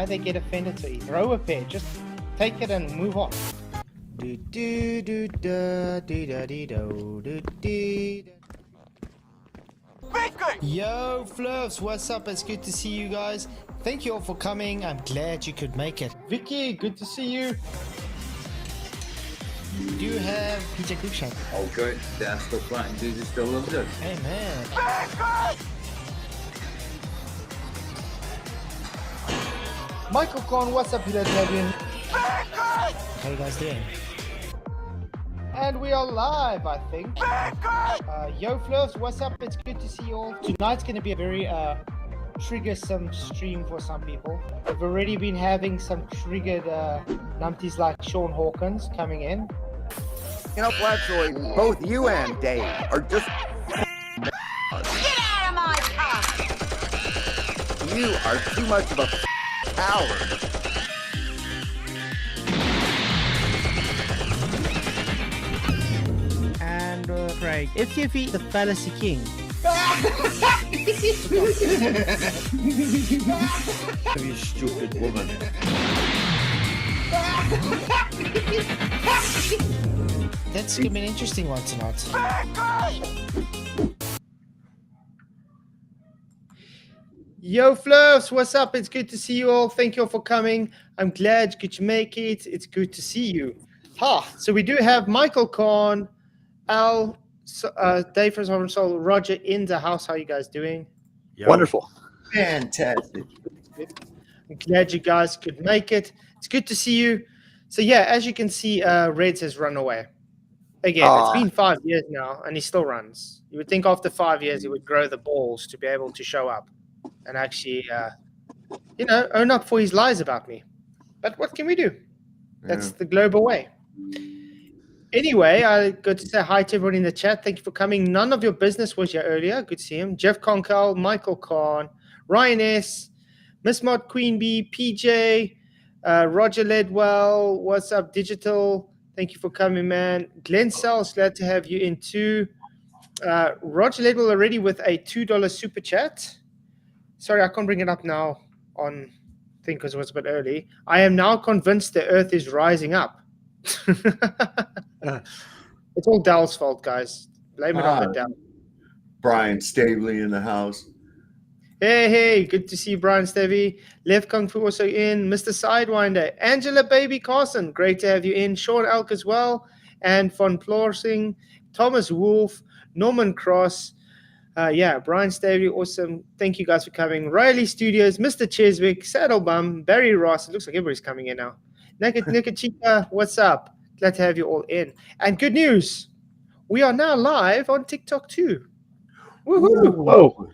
why they get offended so easy. Throw a pair. Just take it and move on. Do do do da do da dee do do dee. Yo, Fluffs, what's up? It's good to see you guys. Thank you all for coming. I'm glad you could make it. Vicky, good to see you. Do you have PJ Cruikshank? Oh, good. That's still flying. Dude, it still looks good. Hey, man. Michael Korn, what's up, Peter Fabian? How you guys doing? And we are live, I think. Yo, Fluffs, what's up? It's good to see you all. Tonight's going to be a very triggersome stream for some people. We've already been having some triggered numpties like Sean Hawkins coming in. You know, Bledsoe, both you and Dave are just... Get out of my car! You are too much of a coward. And Craig, FTFE, the fallacy king. You stupid woman. That's going to be an interesting one tonight. Yo, Fluffs, what's up? It's good to see you all. Thank you all for coming. I'm glad you could make it. It's good to see you. So we do have Michael Korn, Al, Dave from Sovereign Soul, Roger in the house. How are you guys doing? Yo. Wonderful. Fantastic. I'm glad you guys could make it. It's good to see you. So yeah, as you can see, Reds has run away. Again, it's been 5 years now, and he still runs. You would think after 5 years he would grow the balls to be able to show up and actually, own up for his lies about me. But what can we do? That's the global way. Anyway, I got to say hi to everyone in the chat. Thank you for coming. None of your business was here earlier. Good to see him. Jeff Conkell, Michael Kahn, Ryan S., Miss Mod Queen Bee, PJ, Roger Ledwell, what's up, Digital? Thank you for coming, man. Glenn Sells, glad to have you in too. Roger Ledwell already with a $2 super chat. Sorry, I can't bring it up now on thing because it was a bit early. I am now convinced the earth is rising up. It's all Dell's fault, guys. Blame it on the Dell. Brian Stavely in the house. Hey, good to see you, Brian Stevie. Left Kung Fu also in. Mr. Sidewinder. Angela Baby Carson, great to have you in. Sean Elk as well. And Von Plorsing. Thomas Wolf. Norman Cross. Brian Stevie, awesome. Thank you guys for coming. Riley Studios, Mr. Cheswick, Saddlebum, Barry Ross. It looks like everybody's coming in now. Nakachika, what's up? Glad to have you all in. And good news, we are now live on TikTok too. Woohoo! Whoa.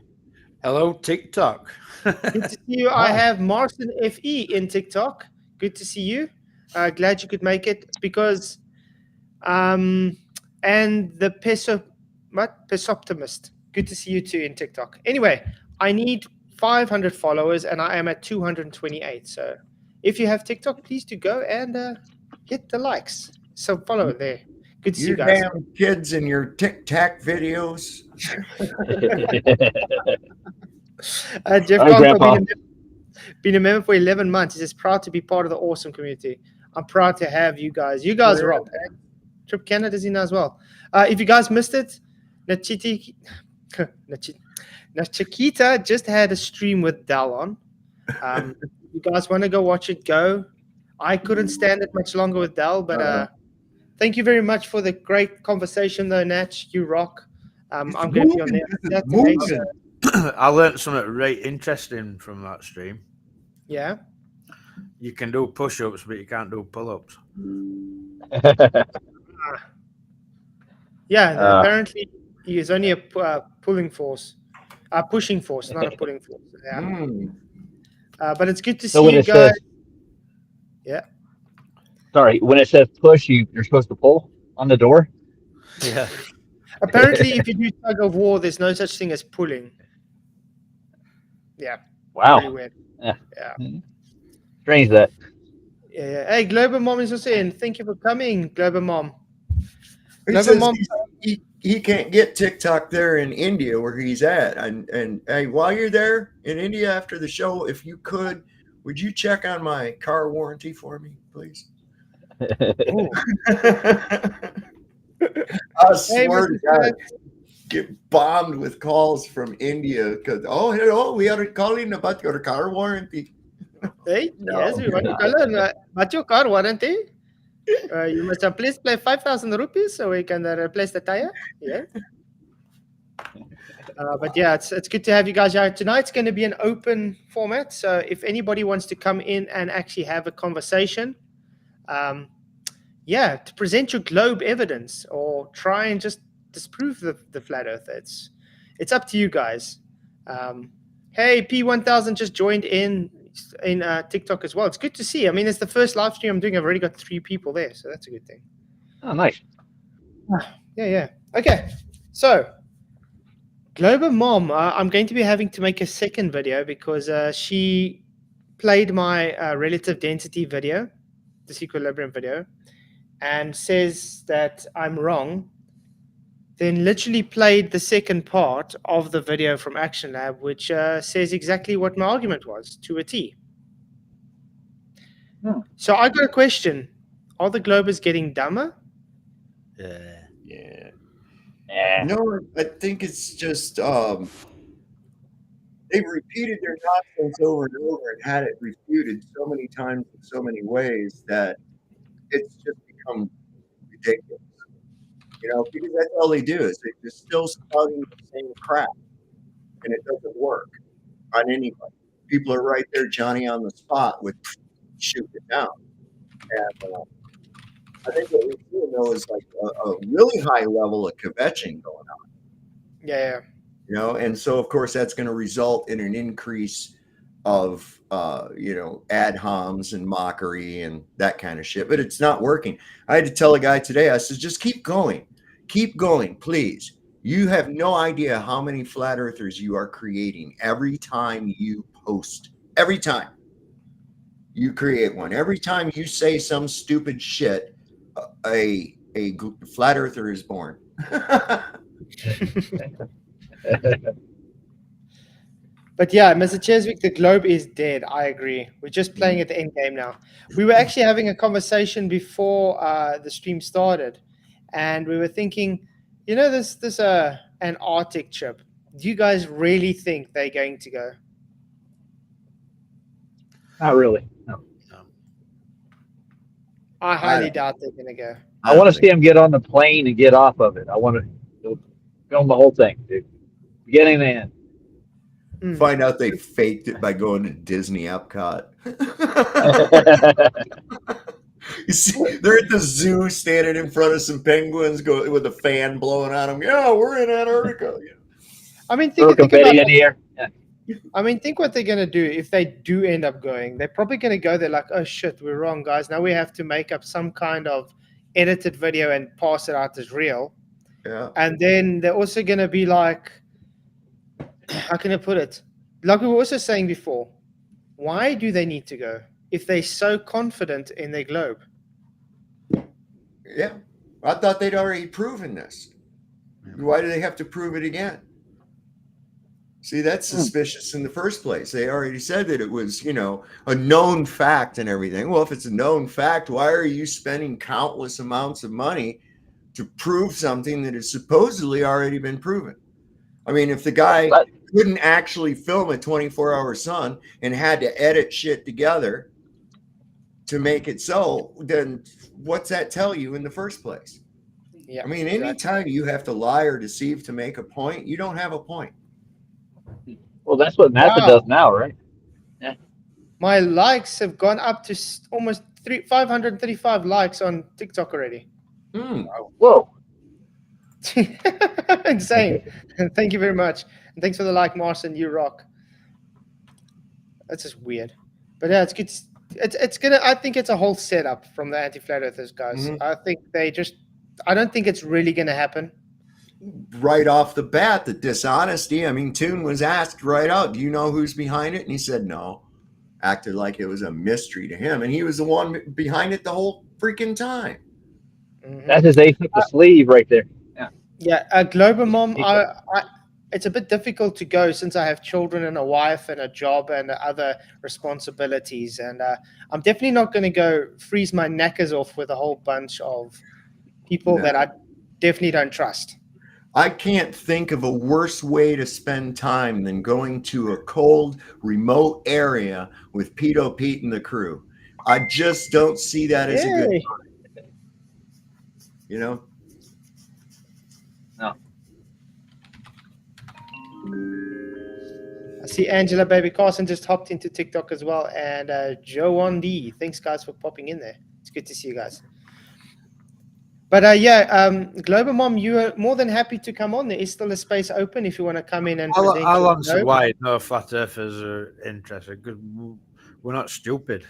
Hello, TikTok. Good to see you. I have Marston FE in TikTok. Good to see you. Glad you could make it because, and the Pesoptimist. Good to see you too in TikTok. Anyway, I need 500 followers and I am at 228. So if you have TikTok, please do go and hit the likes. So follow it there. Good to see you guys. Damn kids in your Tic-Tac videos. Jeff Conko, been a member for 11 months. He says, proud to be part of the awesome community. I'm proud to have you guys. You guys are up. Trip Canada's in as well. If you guys missed it, Nachikita just had a stream with Dal on. You guys want to go watch it, go. I couldn't stand it much longer with Dal, but thank you very much for the great conversation, though, Natch. You rock. I'm going to be on there. That's amazing. I learned something right interesting from that stream. Yeah? You can do push-ups, but you can't do pull-ups. Apparently he is only a pushing force, not a pulling force. Yeah. But it's good to see you guys. Sorry, when it says push, you're supposed to pull on the door? Yeah. Apparently, if you do tug of war, there's no such thing as pulling. Yeah. Wow. Pretty weird. Yeah. Yeah. Strange that. Yeah. Hey, Global Mom is also in. Thank you for coming, Global Mom. He says he can't get TikTok there in India where he's at. And hey, while you're there in India after the show, if you could, would you check on my car warranty for me, please? Ooh. I swear to Mr. God, Scott. get bombed with calls from India because hello, we are calling about your car warranty. Hey, No, yes, we want to learn about your car warranty. You must please pay 5,000 rupees so we can replace the tire. Yeah. But yeah, it's good to have you guys out. Tonight's going to be an open format. So if anybody wants to come in and actually have a conversation, to present your globe evidence or try and just disprove the flat earth, it's up to you guys. Hey, P1000 just joined in TikTok as well. It's good to see. I mean, it's the first live stream I'm doing. I've already got 3 people there, so that's a good thing. Oh, nice. Yeah. Okay, so Global Mom, I'm going to be having to make a second video because she played my relative density video, disequilibrium video, and says that I'm wrong. Then literally played the second part of the video from Action Lab, which says exactly what my argument was to a T. So I got a question. Are the Globers getting dumber? Yeah. Yeah. No, I think it's just they've repeated their nonsense over and over and had it refuted so many times in so many ways that it's just become ridiculous. You know, because that's all they do is they're still spouting the same crap, and it doesn't work on anybody. People are right there, Johnny on the spot with shoot it down. And I think what we're seeing though is like a really high level of kvetching going on. Yeah. You know, and so of course that's going to result in an increase of ad homs and mockery and that kind of shit. But it's not working. I had to tell a guy today, I said, just keep going, please. You have no idea how many flat earthers you are creating every time you post. Every time you create one, every time you say some stupid shit, a flat earther is born. But yeah, Mr. Cheswick, the globe is dead. I agree. We're just playing at the end game now. We were actually having a conversation before the stream started, and we were thinking, this Antarctic trip. Do you guys really think they're going to go? Not really. No. I highly doubt they're going to go. I want to see them get on the plane and get off of it. I want to film the whole thing, dude. Beginning to end. Find out they faked it by going to Disney Epcot. You see, they're at the zoo standing in front of some penguins with a fan blowing on them. Yeah, we're in Antarctica. Yeah. I mean, think about in the air. Yeah. I mean, think what they're going to do if they do end up going. They're probably going to go there like, oh, shit, we're wrong, guys. Now we have to make up some kind of edited video and pass it out as real. Yeah. And then they're also going to be like, how can I put it? Like we were also saying before, why do they need to go if they're so confident in their globe? Yeah. I thought they'd already proven this. Why do they have to prove it again? See, that's suspicious in the first place. They already said that it was, a known fact and everything. Well, if it's a known fact, why are you spending countless amounts of money to prove something that has supposedly already been proven? I mean, if the guy couldn't actually film a 24-hour sun and had to edit shit together to make it so, then what's that tell you in the first place? Yeah. I mean, anytime you have to lie or deceive to make a point, you don't have a point. Well, that's what NASA does now, right? Yeah. My likes have gone up to almost 535 likes on TikTok already. Whoa. Insane. Thank you very much. And thanks for the like, Marcin. You rock. That's just weird. But yeah, it's good. I think it's a whole setup from the anti-flat earthers guys. I think I don't think it's really gonna happen. Right off the bat, the dishonesty. I mean, Toon was asked right out, do you know who's behind it? And he said no. Acted like it was a mystery to him. And he was the one behind it the whole freaking time. That's his ace up the sleeve right there. Yeah, Global Mom, it's a bit difficult to go since I have children and a wife and a job and other responsibilities. And I'm definitely not going to go freeze my knackers off with a whole bunch of people that I definitely don't trust. I can't think of a worse way to spend time than going to a cold, remote area with Pedo Pete and the crew. I just don't see that as a good Yay. time. You know? No. I see Angela Baby Carson just hopped into TikTok as well. And Joe D. Thanks, guys, for popping in there. It's good to see you guys. But Global Mom, you are more than happy to come on. There is still a space open if you want to come in and present. I'll answer why no flat earthers are interested. Because we're not stupid.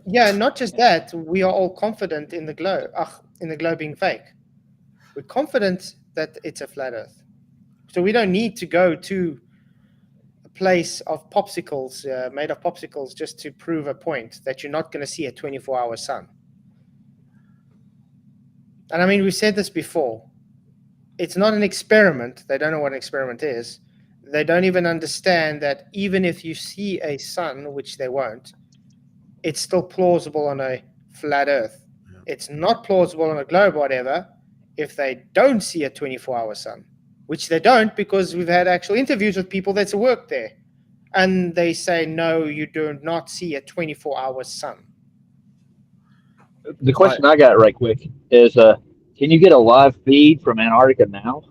Yeah, not just that. We are all confident in the globe being fake. We're confident that it's a flat Earth, so we don't need to go to a place of popsicles made of popsicles just to prove a point that you're not going to see a 24-hour sun. And I mean, we've said this before. It's not an experiment. They don't know what an experiment is. They don't even understand that even if you see a sun, which they won't, it's still plausible on a flat Earth. Yeah. It's not plausible on a globe, whatever, if they don't see a 24-hour sun, which they don't, because we've had actual interviews with people that's worked there. And they say, no, you do not see a 24-hour sun. The question I got right quick is, can you get a live feed from Antarctica now?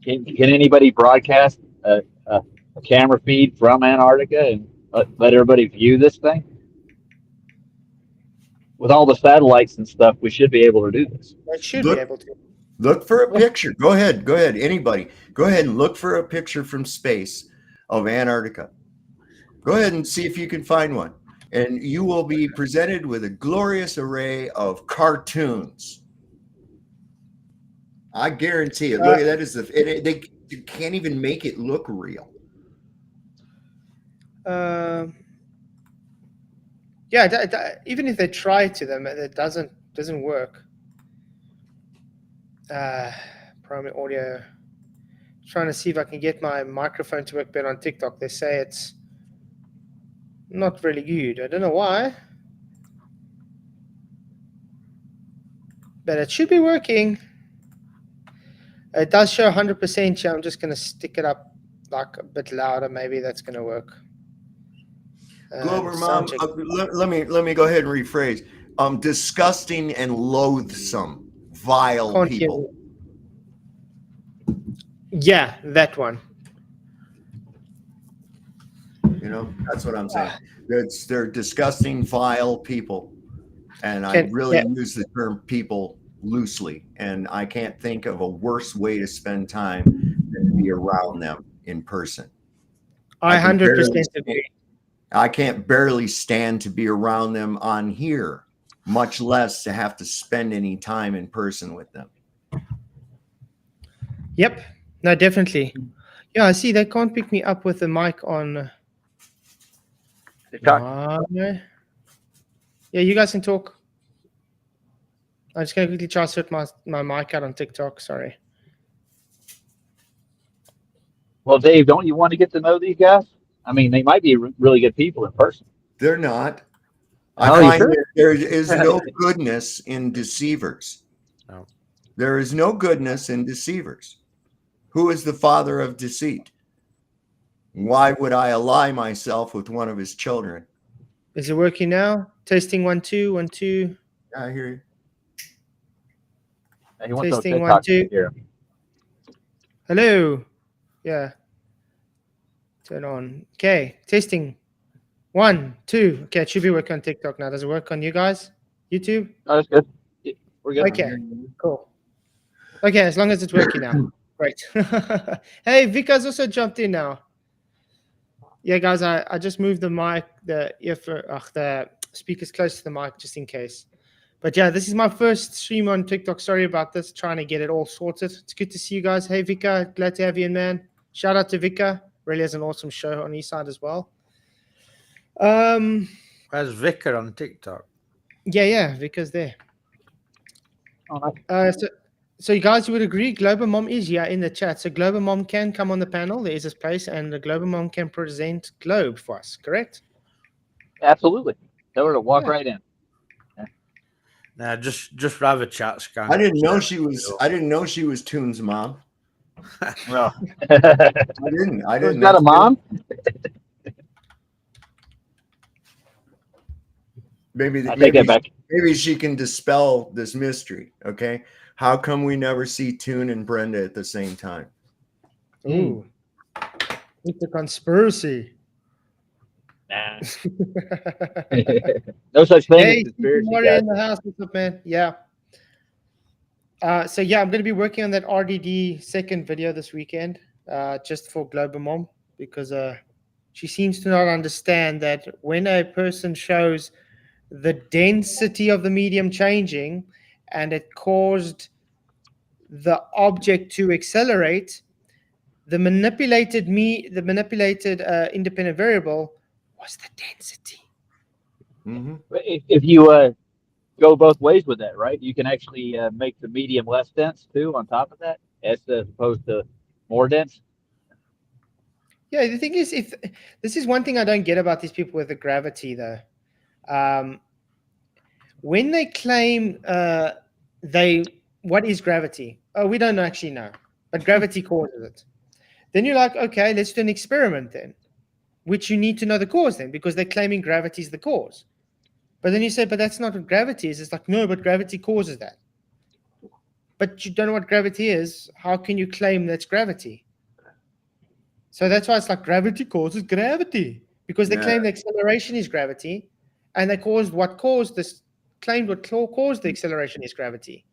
Can anybody broadcast a camera feed from Antarctica and let everybody view this thing? With all the satellites and stuff, we should be able to do this. They should be able to. Look for a picture. Go ahead. Anybody, go ahead and look for a picture from space of Antarctica. Go ahead and see if you can find one. And you will be presented with a glorious array of cartoons. I guarantee it. Look, that is they can't even make it look real. Even if they try to them, it doesn't work. Primary audio. Trying to see if I can get my microphone to work better on TikTok. They say it's not really good. I don't know why, but it should be working. It does show 100% here. I'm just going to stick it up like a bit louder. Maybe that's going to work. Glover Mom, let me go ahead and rephrase. Disgusting and loathsome, vile people. Yeah, that one. You know, that's what I'm saying. They're disgusting, vile people. And I really use the term people loosely. And I can't think of a worse way to spend time than to be around them in person. I 100% agree. I can't barely stand to be around them on here, much less to have to spend any time in person with them. Yep. No, definitely. Yeah, I see they can't pick me up with the mic on. Yeah, you guys can talk. I'm just going to quickly try to sort my mic out on TikTok. Sorry. Well, Dave, don't you want to get to know these guys? I mean, they might be really good people in person. They're not. I find that there is no goodness in deceivers. No. There is no goodness in deceivers. Who is the father of deceit? Why would I ally myself with one of his children? Is it working now? Testing 1 2 1 2. I hear you. Testing 1 2. Hello. Yeah. Turn on. Okay. Testing 1 2. Okay, it should be working on TikTok now. Does it work on you guys? YouTube? Oh, that's good. We're good. Okay. Cool. Okay, as long as it's working now. Great. Hey, Vika's also jumped in now. Yeah, guys, I just moved the mic, the speakers close to the mic just in case. But yeah, this is my first stream on TikTok. Sorry about this, trying to get it all sorted. It's good to see you guys. Hey, Vika, glad to have you in, man. Shout out to Vika. Really has an awesome show on his side as well. Where's Vika on TikTok? Yeah, Vika's there. Oh, nice. So you guys would agree Global Mom is here in the chat. So Global Mom can come on the panel. There is a space, and the Global Mom can present globe for us, correct? Absolutely. Tell her to walk Yeah. right in. Nah, just rather chat scan. I didn't know she was Toon's mom. No. I didn't. Who's got a That's mom? good. I take that back. Maybe she can dispel this mystery. Okay, how come we never see Toon and Brenda at the same time? Ooh, it's a conspiracy. Nah. No such thing Hey, as conspiracy, Warrior guys. in the house, what's up, man? Yeah. So yeah, I'm going to be working on that RDD second video this weekend, just for Global Mom, because she seems to not understand that when a person shows the density of the medium changing and it caused the object to accelerate, the manipulated independent variable was the density. Mm-hmm. If you go both ways with that, right? You can actually make the medium less dense too on top of that, as opposed to more dense. Yeah, the thing is, if this is one thing I don't get about these people with the gravity, though. When they claim what is gravity? Oh, we don't actually know, but gravity causes it. Then you're like, okay, let's do an experiment then, which you need to know the cause then, because they're claiming gravity is the cause. But then you say, but that's not what gravity is. It's like, no, but gravity causes that. But you don't know what gravity is. How can you claim that's gravity? So that's why it's like gravity causes gravity, because they claim the acceleration is gravity, and they claimed what caused the acceleration is gravity.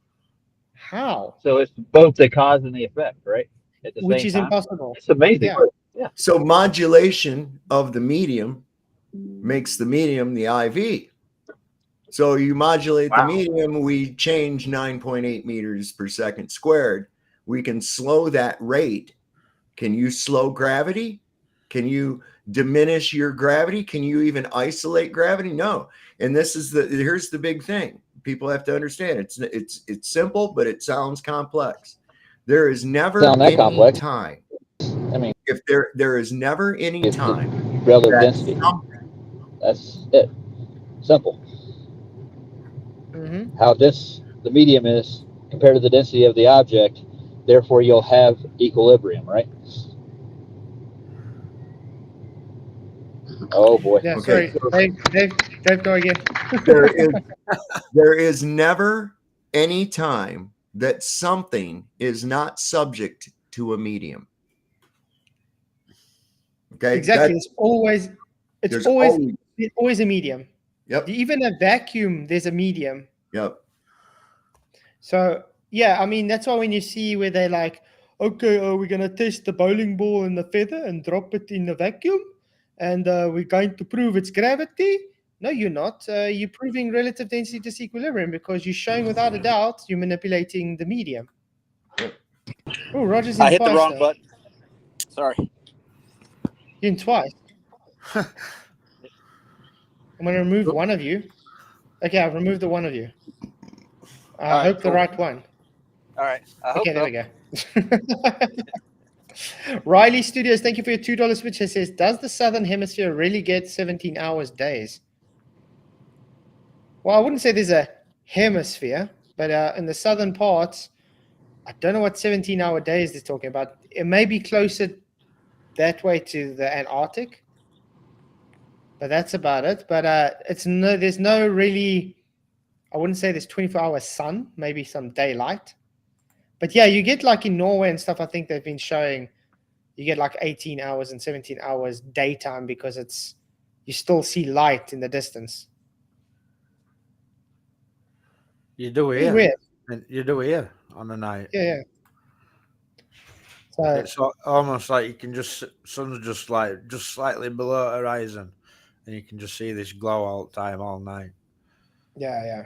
How? So it's both the cause and the effect, right? At the Which same is time. impossible. It's amazing. Yeah. So modulation of the medium makes the medium the IV. So you modulate the medium, we change 9.8 meters per second squared. We can slow that rate. Can you slow gravity? Can you diminish your gravity? Can you even isolate gravity? No. And here's the big thing. People have to understand. It's simple, but it sounds complex. There is never any time. I mean, if there is never any time relative density. That's it. Simple. Mm-hmm. How dense the medium is compared to the density of the object, therefore you'll have equilibrium, right? Oh boy. Yeah, Okay. sorry. Dave, go again. there is never any time that something is not subject to a medium. Okay. Exactly. It's always a medium. Yep. Even a vacuum, there's a medium. Yep. So yeah, I mean that's why when you see where they're like, okay, we're gonna test the bowling ball and the feather and drop it in the vacuum, and we're going to prove its gravity. No, you're not. You're proving relative density disequilibrium because you're showing without a doubt you're manipulating the medium. Oh, Roger's in I hit twice. the wrong Though. button. Sorry. You're in twice. I'm gonna remove one of you. Okay, I've removed the one of you. I hope the right one. All right. I hope There we go. Riley Studios, thank you for your $2 switch. It says, does the Southern Hemisphere really get 17 hours days? Well, I wouldn't say there's a hemisphere, but in the southern parts, I don't know what 17-hour days they're talking about. It may be closer that way to the Antarctic, but that's about it. But there's no really, I wouldn't say there's 24-hour sun, maybe some daylight. But yeah, you get like in Norway and stuff, I think they've been showing you get like 18 hours and 17 hours daytime because you still see light in the distance. You do here. Weird. You do here on the night. Yeah. So it's almost like you can sun's just slightly below horizon, and you can just see this glow all the time, all night. Yeah.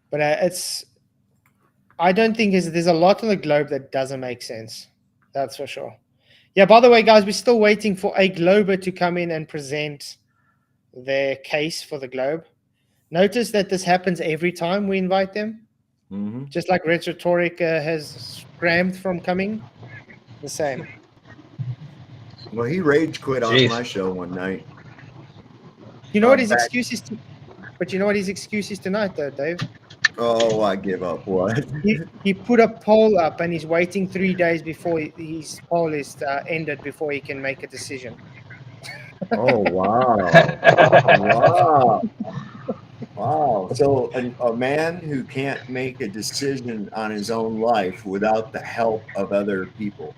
But I don't think there's a lot on the globe that doesn't make sense. That's for sure. Yeah, by the way, guys, we're still waiting for a glober to come in and present their case for the globe. Notice that this happens every time we invite them. Mm-hmm. Just like Rhetoric has scrammed from coming. The same. Well, he rage quit on Jeez. my show one night. You know what his Back- excuse is? But you know what his excuse is tonight, though, Dave? Oh, I give up. What? He put a poll up and he's waiting 3 days before his poll is ended before he can make a decision. Oh, wow. Wow. Wow. So a man who can't make a decision on his own life without the help of other people.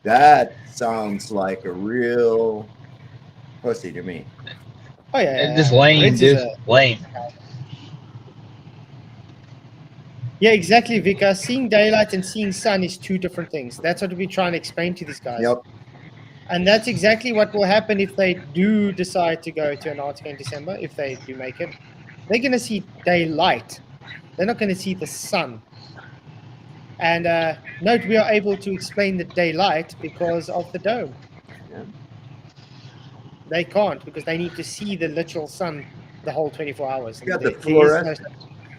That sounds like a real pussy to me. Oh yeah, Just lame, Reds is dude. Lame. Yeah, exactly, Vika. Seeing daylight and seeing sun is two different things. That's what we try and explain to these guys. Yep. And that's exactly what will happen if they do decide to go to Antarctica in December, if they do make it. They're going to see daylight. They're not going to see the sun. And note, we are able to explain the daylight because of the dome. Yeah. They can't because they need to see the literal sun the whole 24 hours. You got And the there is no- fluorescent.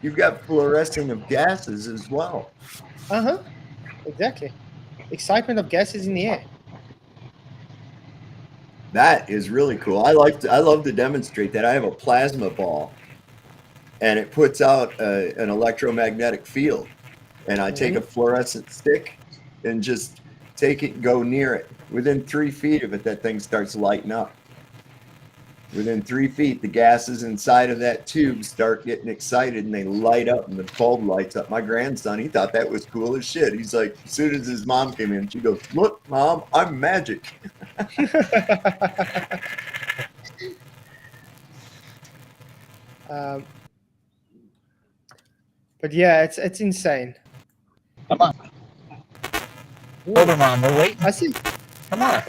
You've got fluorescing of gases as well. Uh-huh. Exactly. Excitement of gases in the air. That is really cool. I love to demonstrate that. I have a plasma ball, and it puts out an electromagnetic field. And I take a fluorescent stick and just take it and go near it. Within 3 feet of it, that thing starts lighting up. Within 3 feet, the gases inside of that tube start getting excited and they light up and the bulb lights up. My grandson, he thought that was cool as shit. He's like, as soon as his mom came in, she goes, "Look, Mom, I'm magic." But yeah, it's insane. Come on. Hold on, Mom. We're waiting. I see. Come on.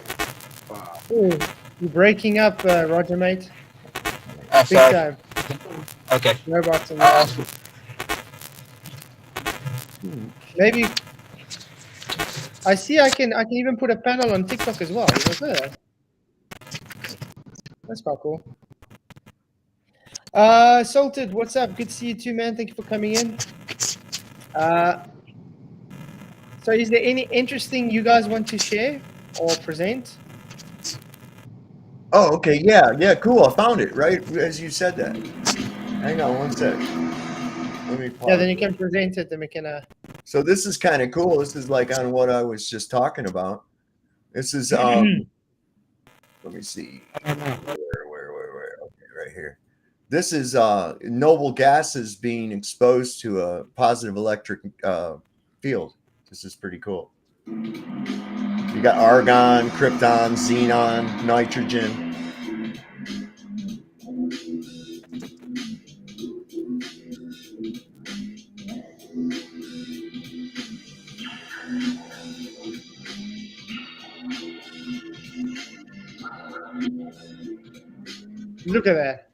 Oh, you're breaking up, Roger, mate. Oh, Big sorry. time. Okay. Robots in there. Maybe I see. I can even put a panel on TikTok as well. You guys know that? That's quite cool. Salted, what's up? Good to see you too, man. Thank you for coming in. So is there any interesting you guys want to share or present? Oh, okay. Yeah, cool. I found it right as you said that. Hang on one sec. Let me pause. Yeah, then you can present it and we can So this is kind of cool. This is like on what I was just talking about. This is let me see. Where? Okay, right here. This is noble gases being exposed to a positive electric field. This is pretty cool. You got argon, krypton, xenon, nitrogen. look at that.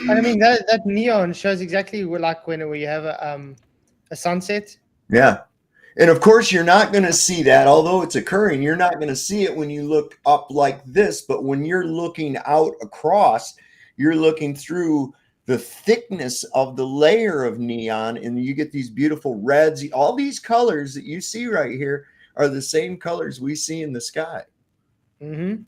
I mean that neon shows exactly like when we have a sunset. Yeah. And of course, you're not going to see that, although it's occurring. You're not going to see it when you look up like this. But when you're looking out across, you're looking through the thickness of the layer of neon, and you get these beautiful reds. All these colors that you see right here are the same colors we see in the sky. Mm-hmm.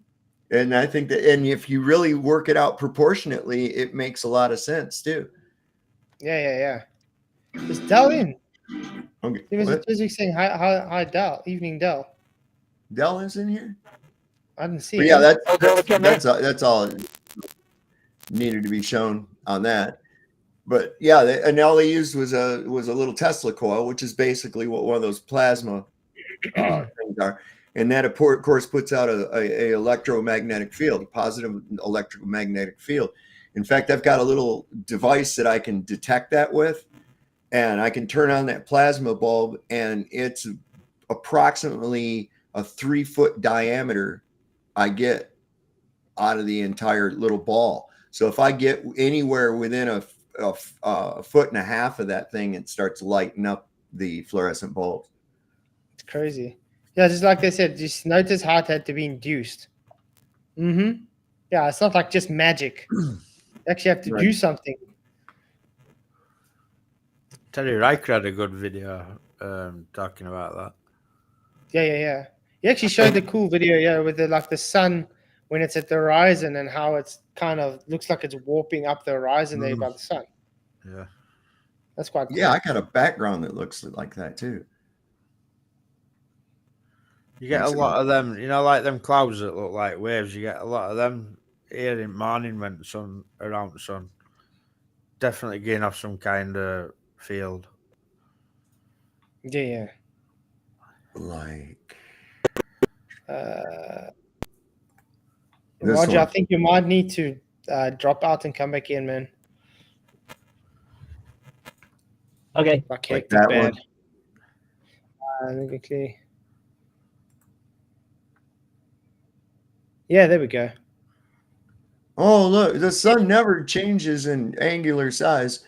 And I think that, and if you really work it out proportionately, it makes a lot of sense too. Yeah. Just dial in. Okay. There was a physics saying hi Dell, evening Dell. Dell is in here. I didn't see But it. yeah, that's all it needed to be shown on that. But yeah, and all they used was a little Tesla coil, which is basically what one of those plasma things are. And that, of course, puts out a electromagnetic field, a positive electromagnetic field. In fact, I've got a little device that I can detect that with, and I can turn on that plasma bulb, and it's approximately a 3-foot diameter I get out of the entire little ball. So if I get anywhere within a foot and a half of that thing, it starts lighting up the fluorescent bulbs. crazy. Yeah, just like they said, just notice how it had to be induced. Yeah, it's not like just magic. You actually have to do something. Terry Riker had a good video talking about that. Yeah. He actually showed the cool video, with the sun when it's at the horizon and how it's kind of looks like it's warping up the horizon there by the sun. Yeah. That's quite cool. Yeah, I got a background that looks like that too. You get a lot of them, like them clouds that look like waves. You get a lot of them here in morning when around the sun. Definitely getting off some kind of field. Yeah. Like Roger, I think you might need to drop out and come back in, man. Okay. Like that bad. one. Let me clear. Yeah, there we go. Oh, look, the sun never changes in angular size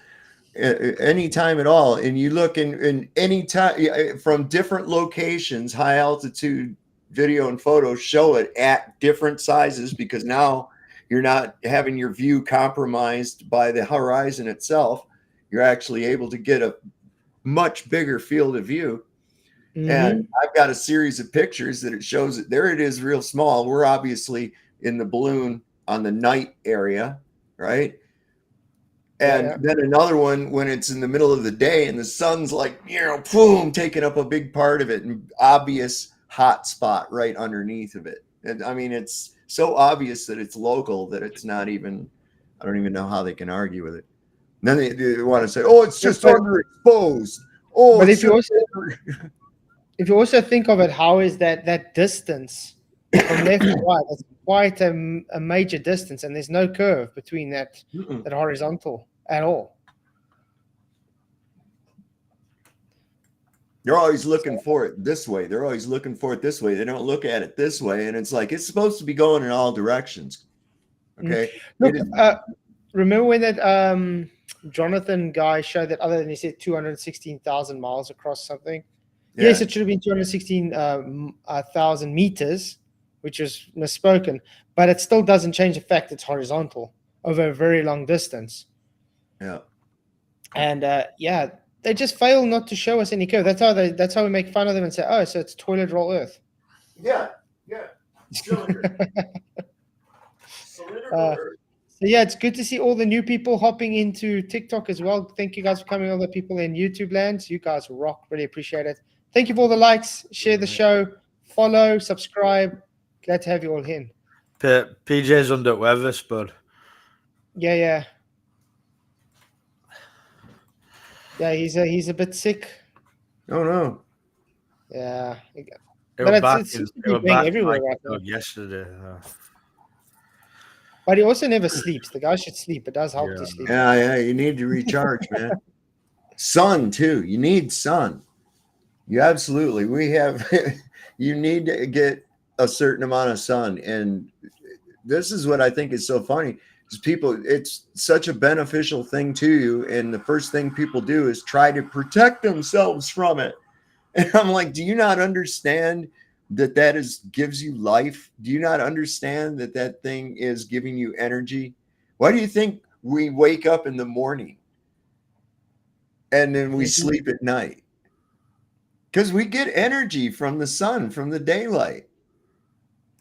any time at all. And you look in any time from different locations, high altitude video and photos show it at different sizes, because now you're not having your view compromised by the horizon itself. You're actually able to get a much bigger field of view. And I've got a series of pictures that it shows that there it is real small. We're obviously in the balloon on the night area, right? And then another one when it's in the middle of the day and the sun's like, boom, taking up a big part of it, and obvious hot spot right underneath of it. And I mean, it's so obvious that it's local that it's not even, I don't even know how they can argue with it. And then they want to say, oh, it's just underexposed. Oh, but if you also think of it, how is that distance from left to right? That's quite a major distance, and there's no curve between that horizontal at all. They're always looking for it this way. They're always looking for it this way. They don't look at it this way, and it's like it's supposed to be going in all directions. Okay. Look, remember when that Jonathan guy showed that other than he said 216,000 miles across something? Yeah. Yes, it should have been 216,000 meters, which is misspoken, but it still doesn't change the fact it's horizontal over a very long distance. Yeah. And they just fail not to show us any curve. That's how we make fun of them and say, oh, so it's toilet roll Earth. Yeah. Cylinder. So yeah, it's good to see all the new people hopping into TikTok as well. Thank you guys for coming, all the people in YouTube land. You guys rock. Really appreciate it. Thank you for all the likes. Share the show. Follow. Subscribe. Glad to have you all in. PJ's under weather, Spud. Yeah. Yeah, he's a bit sick. Oh no. Yeah. But it's everywhere right now. Yesterday. But he also never sleeps. The guy should sleep. It does help to sleep. Yeah. You need to recharge, man. Sun too. You need sun. You absolutely. You need to get a certain amount of sun. And this is what I think is so funny. Is it's such a beneficial thing to you. And the first thing people do is try to protect themselves from it. And I'm like, do you not understand that gives you life? Do you not understand that thing is giving you energy? Why do you think we wake up in the morning and then we sleep at night? Because we get energy from the sun, from the daylight.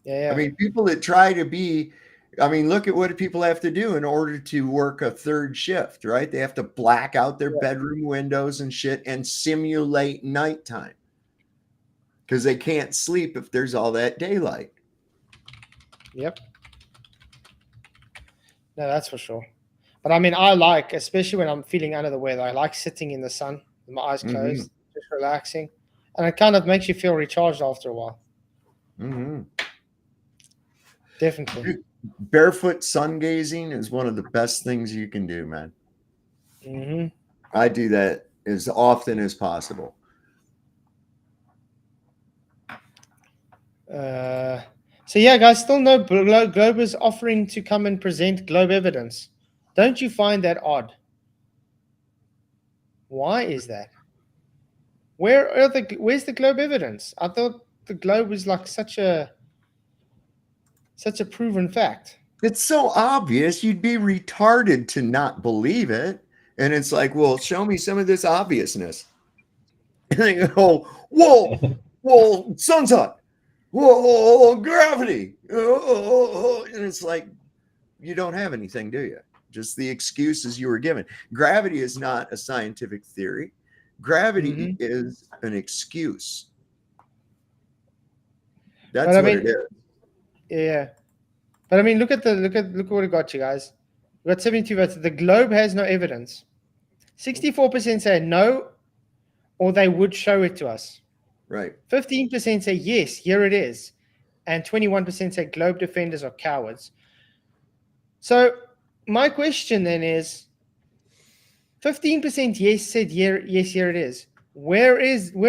Yeah. I mean, people that try to be, look at what people have to do in order to work a third shift, right? They have to black out their bedroom windows and shit and simulate nighttime because they can't sleep if there's all that daylight. Yep. No, that's for sure. But I like, especially when I'm feeling under the weather, I like sitting in the sun with my eyes closed, just relaxing. And it kind of makes you feel recharged after a while. Definitely. Dude, barefoot sun gazing is one of the best things you can do, man. I do that as often as possible. So yeah, guys, still no Globe is offering to come and present Globe evidence. Don't you find that odd? Why is that? Where's the globe evidence? I thought the globe was like such a proven fact. It's so obvious, you'd be retarded to not believe it. And it's like, well, show me some of this obviousness. And they go, whoa, sun's hot. Whoa, gravity. And it's like, you don't have anything, do you? Just the excuses you were given. Gravity is not a scientific theory. Gravity is an excuse. That's what it is. Yeah. But I mean, look what it got you guys. We got 72 votes. The globe has no evidence. 64% say no, or they would show it to us. Right. 15% say yes, here it is. And 21% say globe defenders are cowards. So my question then is, 15% yes said yes, here it is. Where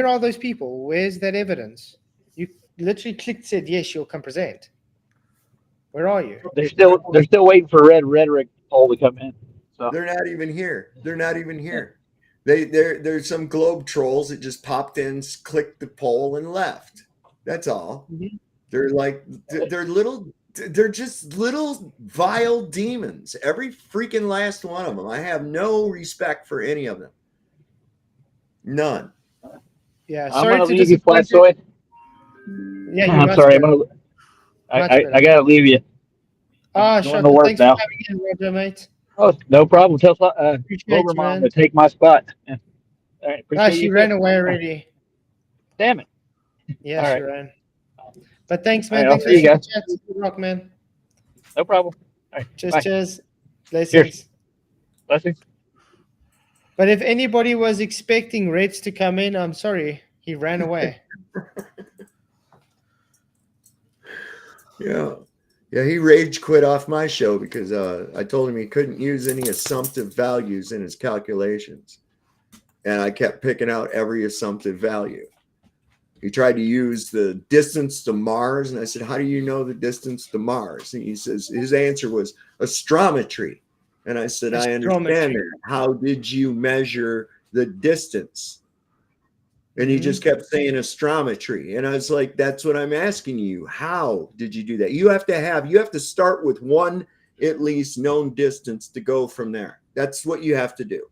are those people? Where's that evidence? You literally clicked, said yes, you'll come present. Where are you? They're still waiting for Rhetoric poll to come in. So they're not even here. There's some globe trolls that just popped in, clicked the poll, and left. That's all. They're just little vile demons. Every freaking last one of them. I have no respect for any of them. None. Yeah, I'm gonna leave you, Flatsoid. Yeah, I'm sorry. I gotta leave you. Sure. Thanks for coming in, Roger, mate. Oh, no problem. Tell Mom to take my spot. All right, she ran away already. Damn it. Yeah, she ran. But thanks, man. Right, thanks for the chat. Good rock, man. No problem. All right. Cheers. Blessings. Blessings. But if anybody was expecting Reds to come in, I'm sorry. He ran away. Yeah, he rage quit off my show because I told him he couldn't use any assumptive values in his calculations. And I kept picking out every assumptive value. He tried to use the distance to Mars. And I said, how do you know the distance to Mars? And he says, his answer was astrometry. And I said, I understand that. How did you measure the distance? And he just kept saying astrometry. And I was like, that's what I'm asking you. How did you do that? You have to start with one at least known distance to go from there. That's what you have to do.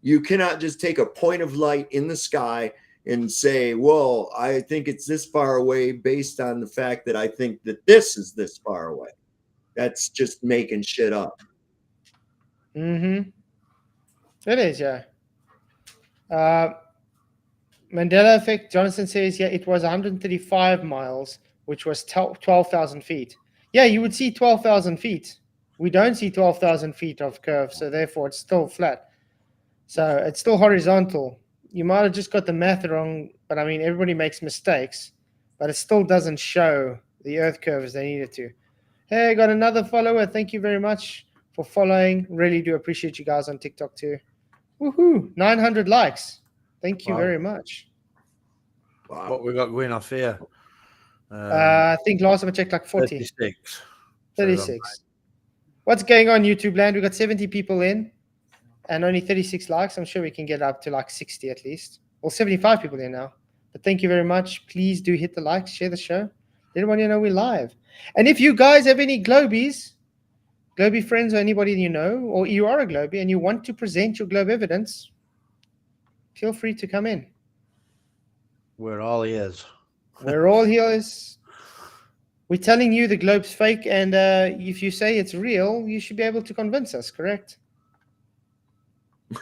You cannot just take a point of light in the sky and say, well, I think it's this far away based on the fact that I think that this is this far away. That's just making shit up. It is, yeah. Mandela effect, Jonathan says, yeah, it was 135 miles, which was 12,000 feet. Yeah, you would see 12,000 feet. We don't see 12,000 feet of curve, so therefore it's still flat. So it's still horizontal. You might have just got the math wrong, but I mean, everybody makes mistakes, but it still doesn't show the Earth curve as they need it to. Hey, I got another follower. Thank you very much for following. Really do appreciate you guys on TikTok too. Woohoo! 900 likes. Thank you very much. Wow. What we got going off here? I think last time I checked, like 40. 36. What's going on, YouTube land? We got 70 people in and only 36 likes. I'm sure we can get up to like 60 at least. Well, 75 people in now. But thank you very much. Please do hit the likes, share the show. Let everyone know we're live. And if you guys have any Globie friends or anybody you know, or you are a Globie and you want to present your globe evidence, feel free to come in. We're all ears. We're all ears. We're telling you the globe's fake, and if you say it's real, you should be able to convince us, correct?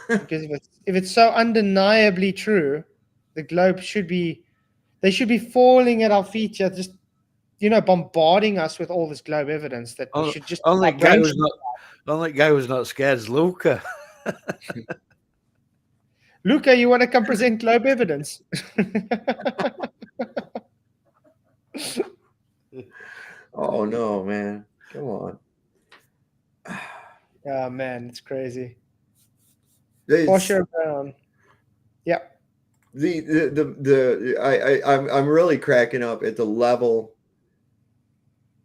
Because if it's so undeniably true, the globe should be falling at our feet, just bombarding us with all this globe evidence that we should just. Only guy who's not scared is Luca. Luca, you want to come present globe evidence? Oh no, man! Come on. Oh man, it's crazy. Porsche Brown. Yep. I'm really cracking up at the level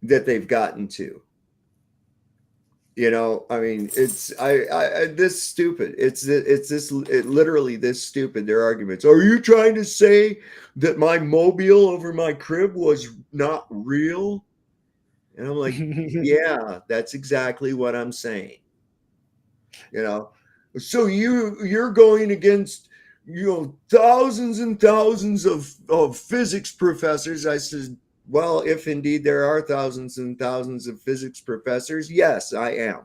that they've gotten to. You know, I mean, it's this stupid. It literally this stupid. Their arguments. Are you trying to say that my mobile over my crib was not real? And I'm like, yeah, that's exactly what I'm saying. You know, so you're going against thousands and thousands of physics professors. I said, well, if indeed there are thousands and thousands of physics professors, yes, I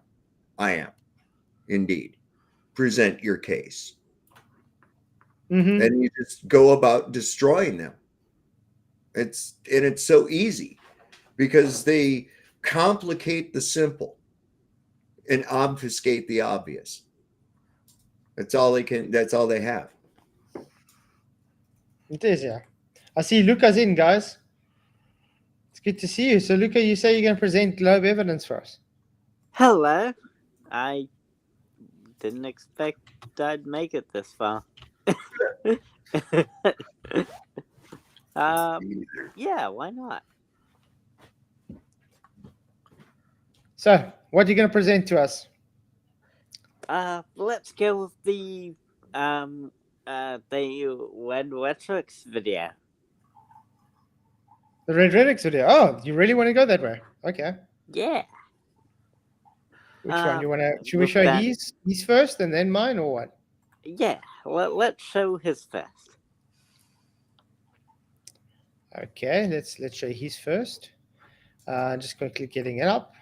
am indeed. Present your case. Mm-hmm. And you just go about destroying them. It's so easy because they complicate the simple and obfuscate the obvious. That's all they have. It is, yeah. I see Luca's in, guys. It's good to see you. So, Luca, you say you're going to present globe evidence for us. Hello. I didn't expect I'd make it this far. Yeah, why not? So, what are you going to present to us? Let's go with the Rhetoric's video. The Rhetoric video. Oh, you really want to go that way? Okay. Yeah. Which one? You want to? Should we with show that- his first and then mine, or what? Yeah. Let's show his first. Okay, let's show his first. Just quickly getting it up.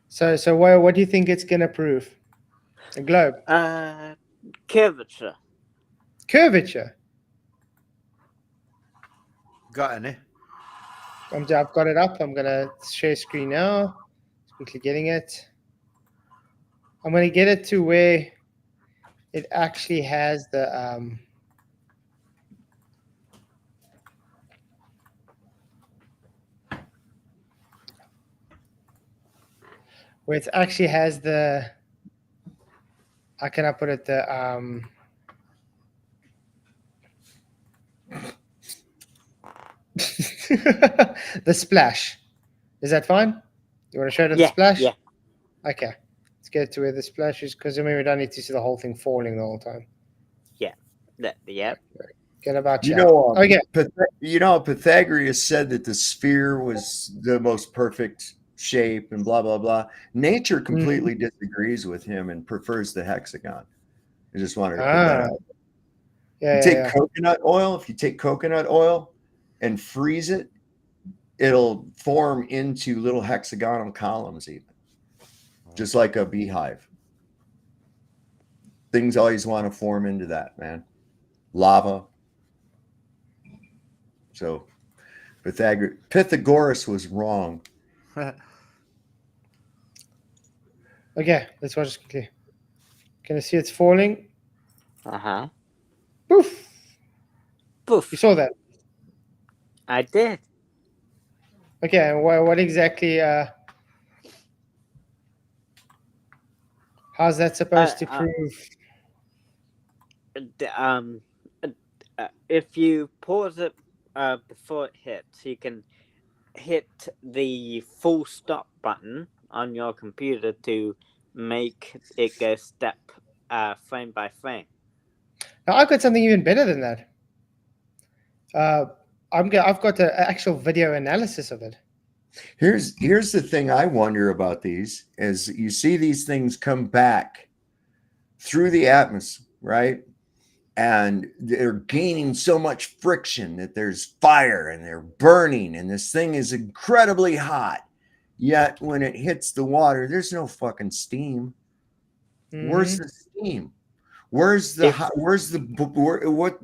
So what do you think it's gonna prove? A globe. Curvature. Curvature. Got any? I've got it up. I'm gonna share screen now. Just quickly getting it. I'm gonna get it to where it actually has the where it actually has the, how can I put it, the the splash. Is that fine? You want to show it the splash? Yeah. Okay. Let's get to where the splash is, because I mean we don't need to see the whole thing falling the whole time. Yeah. Yep. Get about You know, okay. Pythagoras said that the sphere was the most perfect shape and blah blah blah. Nature completely disagrees with him and prefers the hexagon. I just wanted to put that out. Yeah, coconut oil. If you take coconut oil and freeze it, it'll form into little hexagonal columns, even just like a beehive. Things always want to form into that, man. Lava. So Pythagoras was wrong. Okay, let's watch this quickly. Can I see it's falling? Poof. Poof. You saw that? I did. Okay, and what exactly? How's that supposed to prove? If you pause it before it hits, you can hit the full stop button on your computer to make it go step frame by frame. Now I've got something even better than that. I've got the actual video analysis of it. Here's the thing I wonder about these is you see these things come back through the atmosphere, right? And they're gaining so much friction that there's fire and they're burning and this thing is incredibly hot. Yet when it hits the water, there's no fucking steam. Where's the steam? Where's the what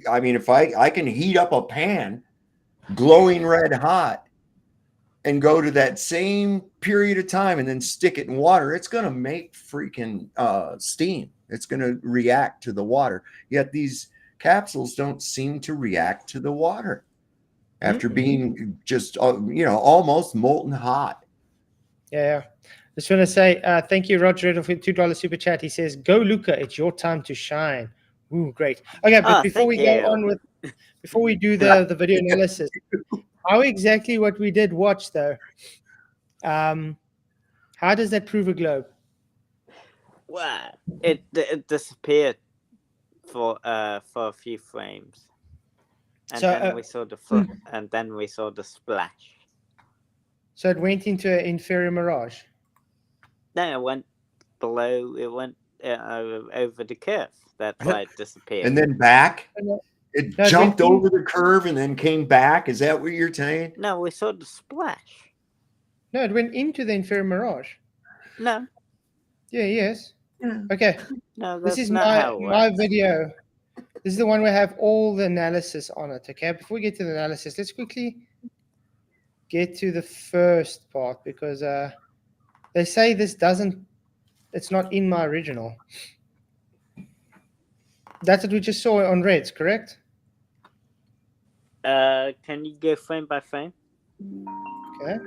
I mean, if I can heat up a pan glowing red hot and go to that same period of time and then stick it in water, it's going to make freaking steam. It's going to react to the water. Yet these capsules don't seem to react to the water after being just almost molten hot. Yeah. Just want to say thank you, Roger, for $2 super chat. He says, "Go, Luca! It's your time to shine." Ooh, great. Okay, but before we go on with before we do the video analysis, how exactly what we did watch though? How does that prove a globe? Well, it disappeared for a few frames, and So, then we saw the foot, and then we saw the splash. So it went into an inferior mirage. No, it went below. It went over the curve. That's why it disappeared. And then back. It No, it jumped went in- over the curve and then came back. Is that what you're saying? No, we saw the splash. No, it went into the inferior mirage. No, Yeah, yes. Yeah. Okay. no, that's This is not how it my works. video. This is the one where I have all the analysis on it. Okay. Before we get to the analysis, let's quickly get to the first part because they say it's not in my original. That's what we just saw on Reds, correct? Can you go frame by frame? Okay.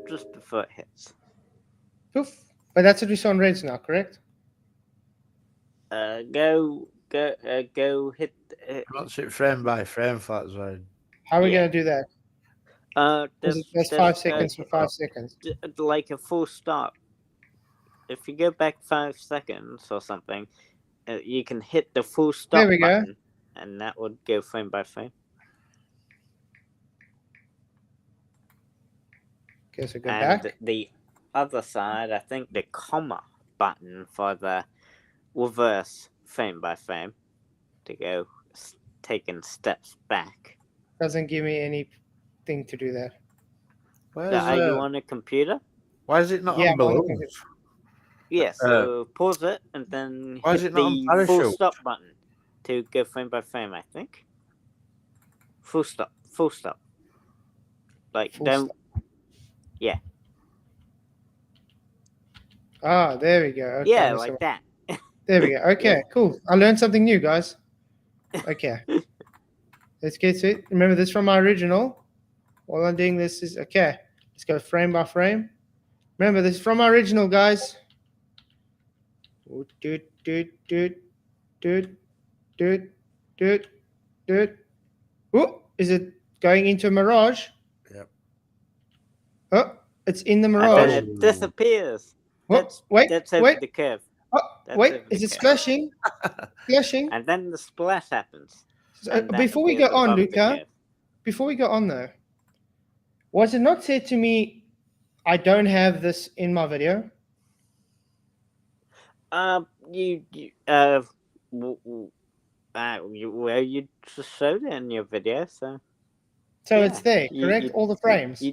Just before it hits. Poof. But that's what we saw on Reds now, correct? Go hit. What's it frame by frame, Flat Zone? How are we Yeah. going to do that? That's 5 seconds for 5 seconds. Like a full stop. If you go back 5 seconds or something, you can hit the full stop There we go. button, and that would go frame by frame. Okay, so go And back. the other side, I think the comma button for the reverse frame by frame to go taking steps back. Doesn't give me anything to do that. Are you on a computer? Why is it not Yeah, on balloons? Yeah, so pause it and then why is hit it not on the full parachute? stop button to go frame by frame, I think. Full stop. Like, Full don't. stop. Yeah. Ah, there we go. Okay, Yeah, so- like that. There we go. Okay, cool. I learned something new, guys. Okay. Let's get to it. Remember this from my original. All I'm doing this is okay. Let's go frame by frame. Remember this is from my original, guys. Doot, doot, doot, doot, doot, doot, doot. Oh, is it going into a mirage? Yep. Oh, it's in the And mirage. then it disappears. Oh, wait, That's over wait. the curve. Oh, That's wait, over is the it curve. splashing? Splashing. And then the splash happens. So, and that before we go appears on, above the Luca, curve. before we go on though, was it not said to me, I don't have this in my video? You just showed it in your video, so. So Yeah, it's there, you- correct? you- All the frames.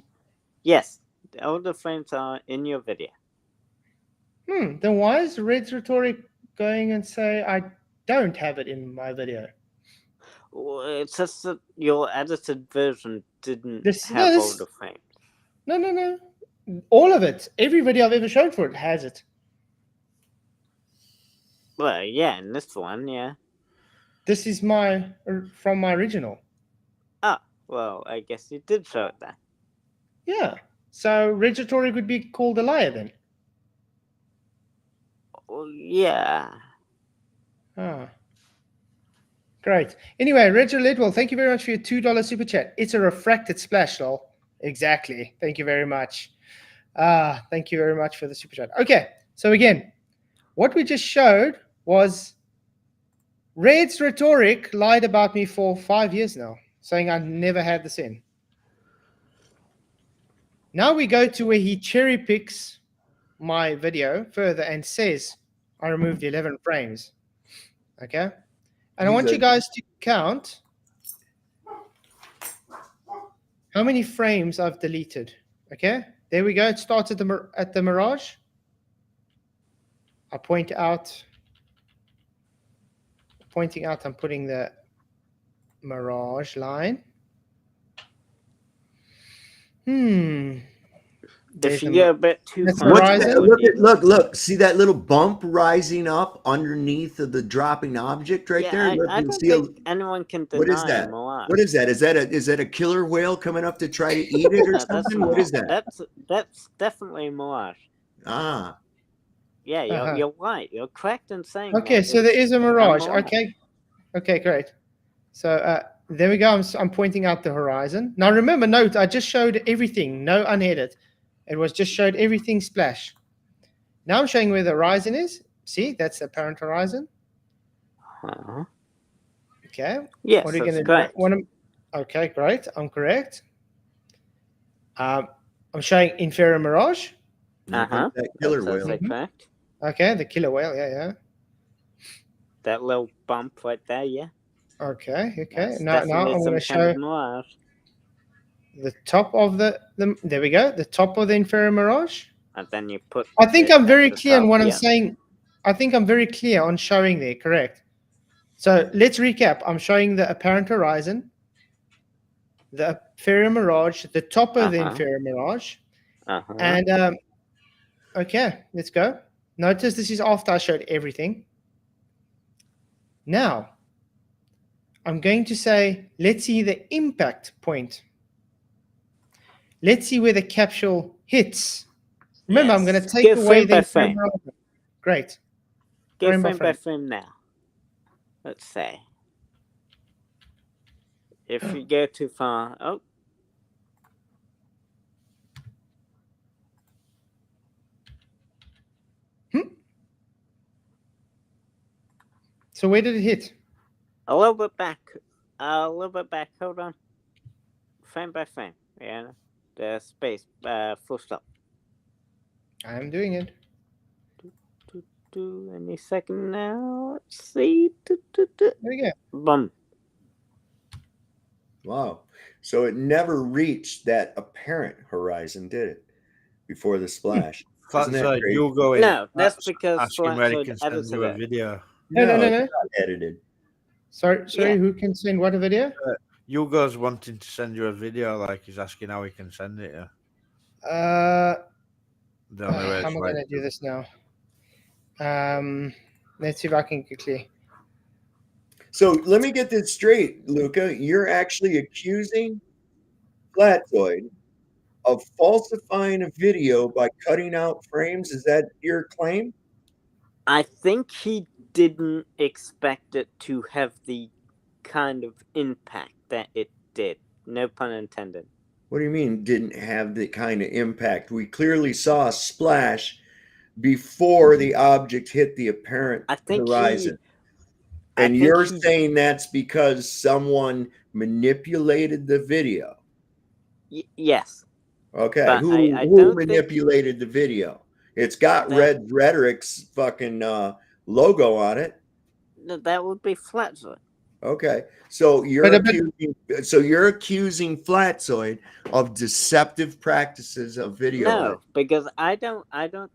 Yes, all the frames are in your video. Then why is Red's Rhetoric going and say I don't have it in my video? Well, it's just that your edited version didn't This- no, have all this- the frames. No. All of it. Every video I've ever shown for it has it. Well, yeah, in this one, yeah. This is from my original. Well, I guess you did show it then. Yeah. So Red's Rhetoric would be called a liar then. Well, yeah. Ah. Great. Anyway, Roger Lidwell, thank you very much for your $2 super chat. It's a refracted splash, lol. Exactly. Thank you very much. Thank you very much for the super chat. Okay, so again, what we just showed was Red's Rhetoric lied about me for 5 years now, saying I never had this in. Now we go to where he cherry picks my video further and says I removed 11 frames. Okay? And I want you guys to count how many frames I've deleted. Okay? There we go. It starts at the Mirage. I point out, I'm putting the Mirage line. If you go a bit too That's far, What's Horizon? that? Look. See that little bump rising up underneath of the dropping object right there? Look, I you don't see a- think anyone can deny what is that? Mirage. What is that? Is that a killer whale coming up to try to eat it or That's something? What is that? That's definitely a Mirage. Ah, Yeah, Uh-huh. you're right. You're correct in saying. Okay, that so there it's is a Mirage. Mirage. Okay, great. So there we go. I'm pointing out the horizon. Now remember, note, I just showed everything, no unheaded. It was just showed everything splash. Now I'm showing where the horizon is. See, that's the apparent horizon. Uh-huh. Okay. Yes, What are you that's going to correct. do? Okay, great. I'm correct. I'm showing inferior mirage. Here comes that killer That's whale. also correct. Okay, the killer whale. Yeah. That little bump right there, yeah. Okay. That's Now definitely I'm going some to kind show of mirage. the top of the. There we go. The top of the inferior mirage. And then you put. I think it I'm at very the clear on top, what I'm yeah. saying. I think I'm very clear on showing there. Correct. So let's recap. I'm showing the apparent horizon, the inferior mirage, the top of the inferior mirage, and okay, let's go. Notice this is after I showed everything. Now, I'm going to say, let's see the impact point. Let's see where the capsule hits. Remember, I'm going to take Go away frame by the frame. Great. Go Frame by frame by frame. frame now. Let's say. If you go too far, oh. So where did it hit? A little bit back. Hold on. Frame by frame. Yeah. The space. Full stop. I'm doing it. Any second now. Let's see. There we go. Boom. Wow. So it never reached that apparent horizon, did it? Before the splash. Isn't that Flatzo, great? you'll go in. No, that's because asking where he Flatfoot can send edited you a it. video. No. It's not edited. Sorry, Yeah. who can send what a video? Yugo's wanting to send you a video, like he's asking how he can send it. Yeah. The only way How it's am I right. going to do this now? Let's see if I can quickly. So let me get this straight, Luca. You're actually accusing Flatoid of falsifying a video by cutting out frames. Is that your claim? I think he didn't expect it to have the kind of impact that it did. No pun intended. What do you mean didn't have the kind of impact? We clearly saw a splash before the object hit the apparent horizon. And you're saying that's because someone manipulated the video? Yes. Okay. But Who manipulated the video? It's got Rhetoric's fucking logo on it. That would be Flatzoid. Okay. So you're accusing Flatzoid of deceptive practices of video. No, because I don't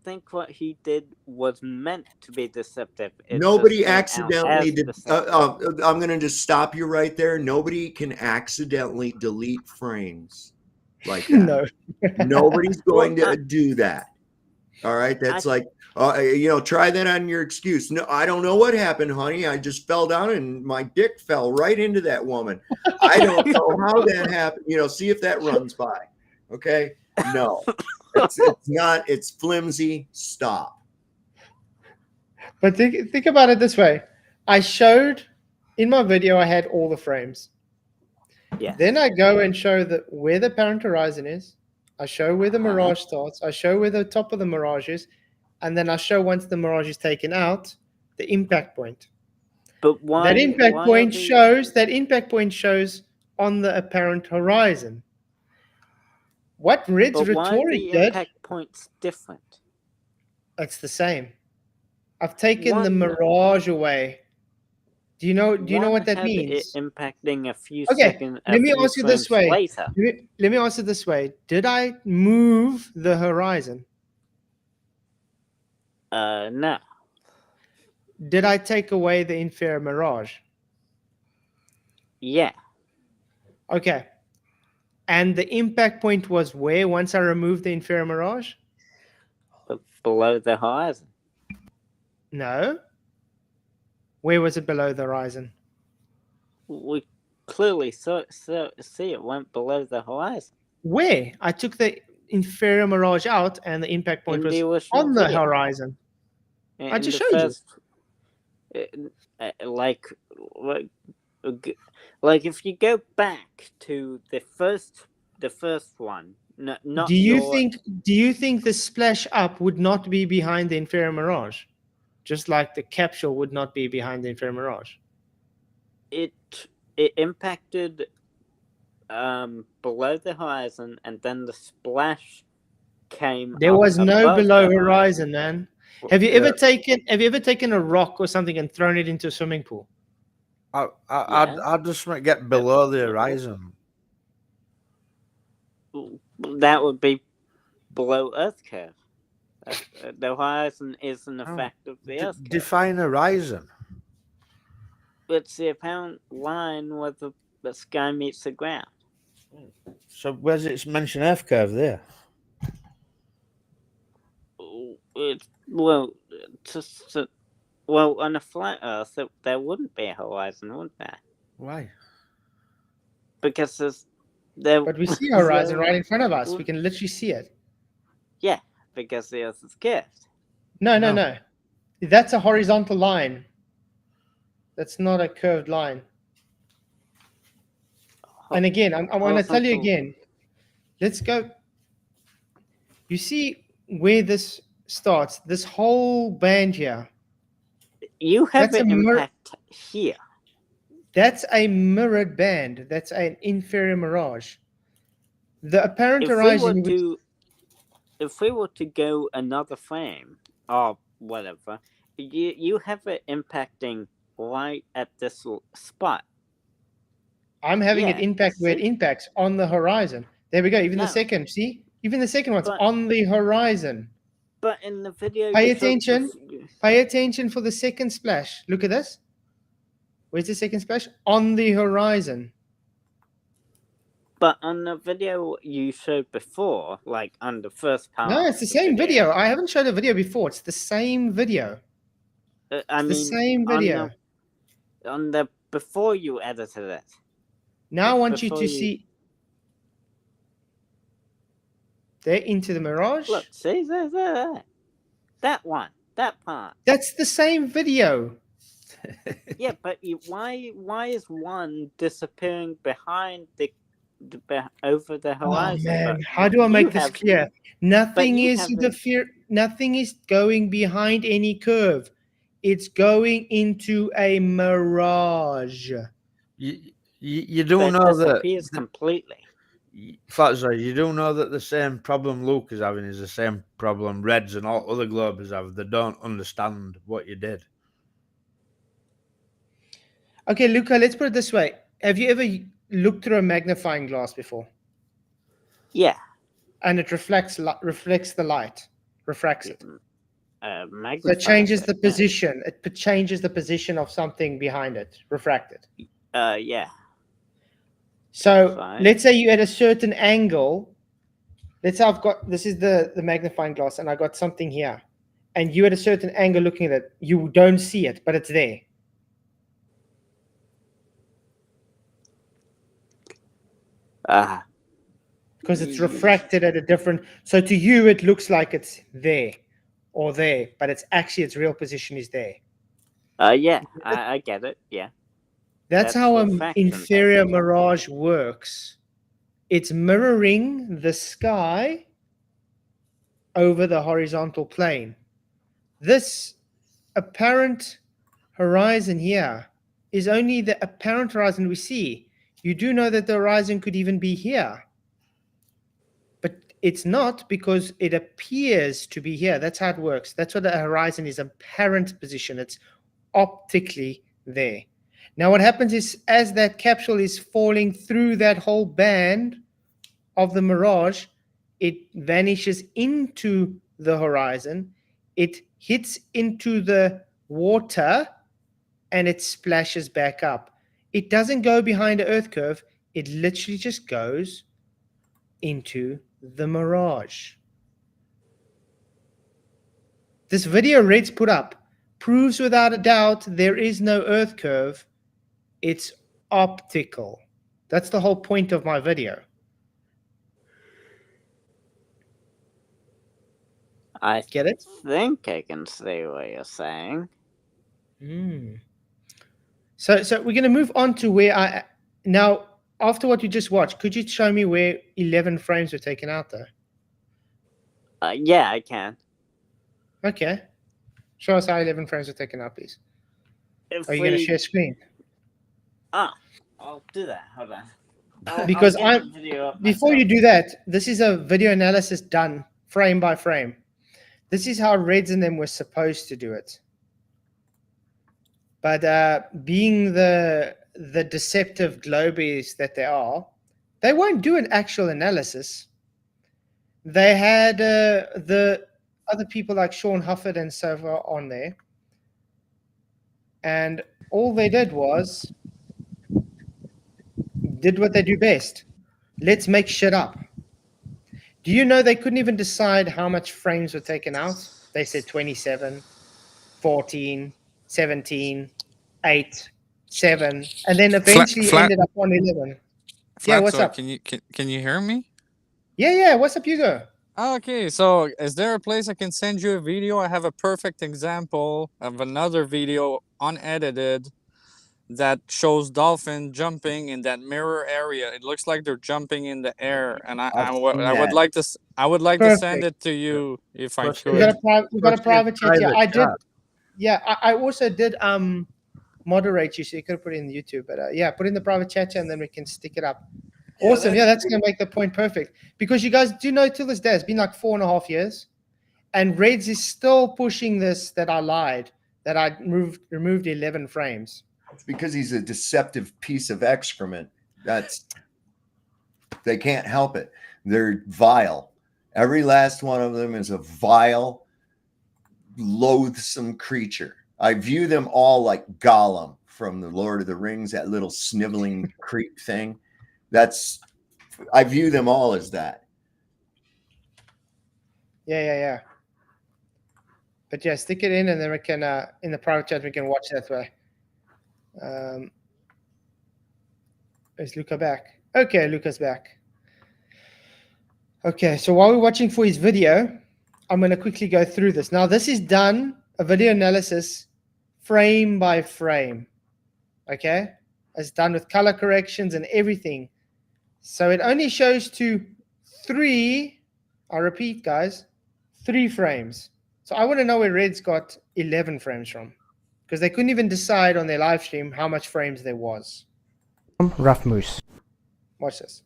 think what he did was meant to be deceptive. Nobody accidentally did. I'm going to just stop you right there. Nobody can accidentally delete frames like that. No. Nobody's going to do that. All right. That's try that on your excuse. No, I don't know what happened, honey. I just fell down and my dick fell right into that woman. I don't know how that happened. See if that runs by. Okay. No, it's not. It's flimsy. Stop. But think about it this way. I showed in my video, I had all the frames. Yeah. Then I go and show where the apparent horizon is. I show where the mirage starts. I show where the top of the mirage is. And then I show once the mirage is taken out, the impact point. But why? That impact point shows on the apparent horizon. What Rhetoric did? Why are the impact points different? It's the same. I've taken the mirage away. Do you know what that means? It impacting a few Okay, seconds. let me ask you this way. Later. Let me ask it this way. Did I move the horizon? No. Did I take away the inferior mirage? Yeah. Okay. And the impact point was where once I removed the inferior mirage? Below the horizon. No. Where was it below the horizon? We clearly see it went below the horizon. Where? I took the inferior mirage out and the impact point was on the horizon. I just showed you. like if you go back to the first one, not Do you your think? Do you think the splash up would not be behind the inferior mirage, just like the capsule would not be behind the inferior mirage? it it impacted below the horizon, and then the splash came. There up was no above below the horizon, man. Have you Yeah. ever taken a rock or something and thrown it into a swimming pool? I'd just get below the horizon. That would be below Earth curve. The horizon is an Oh, effect of the Earth curve. Define horizon. It's the apparent line where the sky meets the ground. So where's it mention Earth curve there? Well, well, on a flat Earth, there wouldn't be a horizon, would there? Why? Because there. But we see a horizon right in front of us. We can literally see it. Yeah, because the Earth is curved. No. That's a horizontal line. That's not a curved line. And again, I'm going to tell you again. Let's go. You see where this starts? This whole band here. You have That's an a impact here. That's a mirrored band. That's an inferior mirage. The apparent horizon. If we were to go another frame or whatever, you have it impacting right at this spot. I'm having it impact where it impacts on the horizon. There we go. Even the second, see? Even the second one's on the horizon. But in the video, pay attention. Pay attention for the second splash. Look at this. Where's the second splash? On the horizon. But on the video you showed before, like on the first part. No, it's the same video. I haven't showed a video before. It's the same video. The same video. On the before you edited it. Now I want you to see. They're into the mirage. Look, see there. That one, that part. That's the same video. Yeah, but why is one disappearing behind over the horizon? Oh man, how do I make this clear? Nothing is nothing is going behind any curve. It's going into a mirage. You do know that disappears completely. Flatzer, you do know that the same problem Luke is having is the same problem Reds and all other globers have. They don't understand what you did. Okay, Luca, let's put it this way. Have you ever looked through a magnifying glass before? Yeah. And it reflects the light, refracts it. So it changes the position. It changes the position of something behind it, refracted. Yeah. So let's say you at a certain angle. Let's say this is the magnifying glass, and I got something here, and you at a certain angle looking at it, you don't see it, but it's there. Because it's refracted at a different. So to you, it looks like it's there or there, but it's its real position is there. Yeah, I get it. Yeah. That's how an inferior mirage works. It's mirroring the sky over the horizontal plane. This apparent horizon here is only the apparent horizon we see. You do know that the horizon could even be here. But it's not, because it appears to be here. That's how it works. That's what the horizon is, apparent position. It's optically there. Now what happens is, as that capsule is falling through that whole band of the mirage, it vanishes into the horizon. It hits into the water and it splashes back up. It doesn't go behind the Earth curve. It literally just goes into the mirage. This video Red's put up proves without a doubt there is no Earth curve. It's optical. That's the whole point of my video. I get it? Think I can see what you're saying. So we're going to move on to where now, after what you just watched, could you show me where 11 frames were taken out, though? Yeah, I can. Okay. Show us how 11 frames were taken out, please. If Are you going to share screen? I'll do that. Hold on. Because I'll get the video up before myself. you do that, this is a video analysis done frame by frame. This is how Reds and them were supposed to do it. But being the deceptive globies that they are, they won't do an actual analysis. They had the other people like Sean Hufford and so far on there. And all they did was did what they do best. Let's make shit up. Do you know they couldn't even decide how much frames were taken out? They said 27, 14, 17, 8, 7, and then eventually ended up on 11. Yeah, what's up? Can you hear me? Yeah. What's up, Hugo? Okay, so is there a place I can send you a video? I have a perfect example of another video unedited that shows dolphin jumping in that mirror area. It looks like they're jumping in the air, and I would like to to send it to you if I could. We got a private chat. Yeah, I did. Yeah, I also did moderate you, so you could put it in YouTube. But yeah, put it in the private chat, and then we can stick it up. Awesome. Yeah, that's going to make the point perfect. Because you guys do know till this day, it's been like 4.5 years. And Reds is still pushing this that I lied, that I removed 11 frames. It's because he's a deceptive piece of excrement. They can't help it. They're vile. Every last one of them is a vile, loathsome creature. I view them all like Gollum from the Lord of the Rings, that little sniveling creep thing. I view them all as that. Yeah. But yeah, stick it in, and then we can in the private chat we can watch that way. Is Luca back? Okay, Luca's back. Okay, so while we're watching for his video, I'm going to quickly go through this. Now, this is done, a video analysis, frame by frame. Okay? It's done with color corrections and everything. So it only shows to 3, I repeat, guys, 3 frames. So I want to know where Red's got 11 frames from, because they couldn't even decide on their live stream how much frames there was. Rough Moose. Watch this.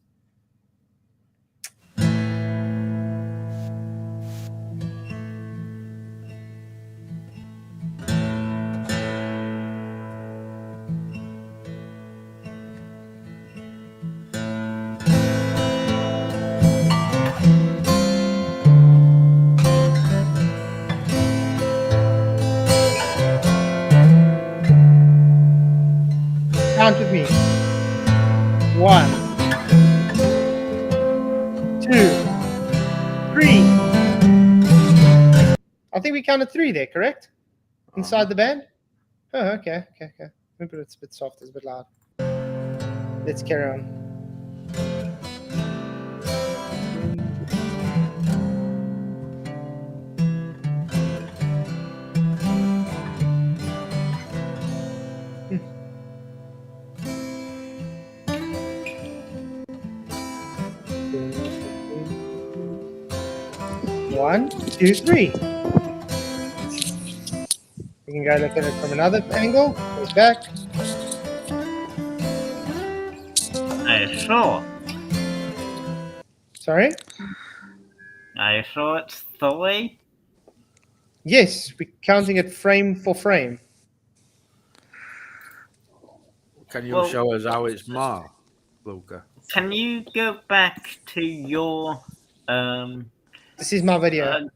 Count with me. 1, 2, 3. I think we counted 3 there, correct? Inside the band? Oh, okay. Maybe it's a bit soft, it's a bit loud. Let's carry on. One, 2, 3. We can go look at it from another angle. Goes back. Are you sure? Sorry? Are you sure it's 3? Yes, we're counting it frame for frame. Can you show us how it's more, Luca? Can you go back to your This is my video.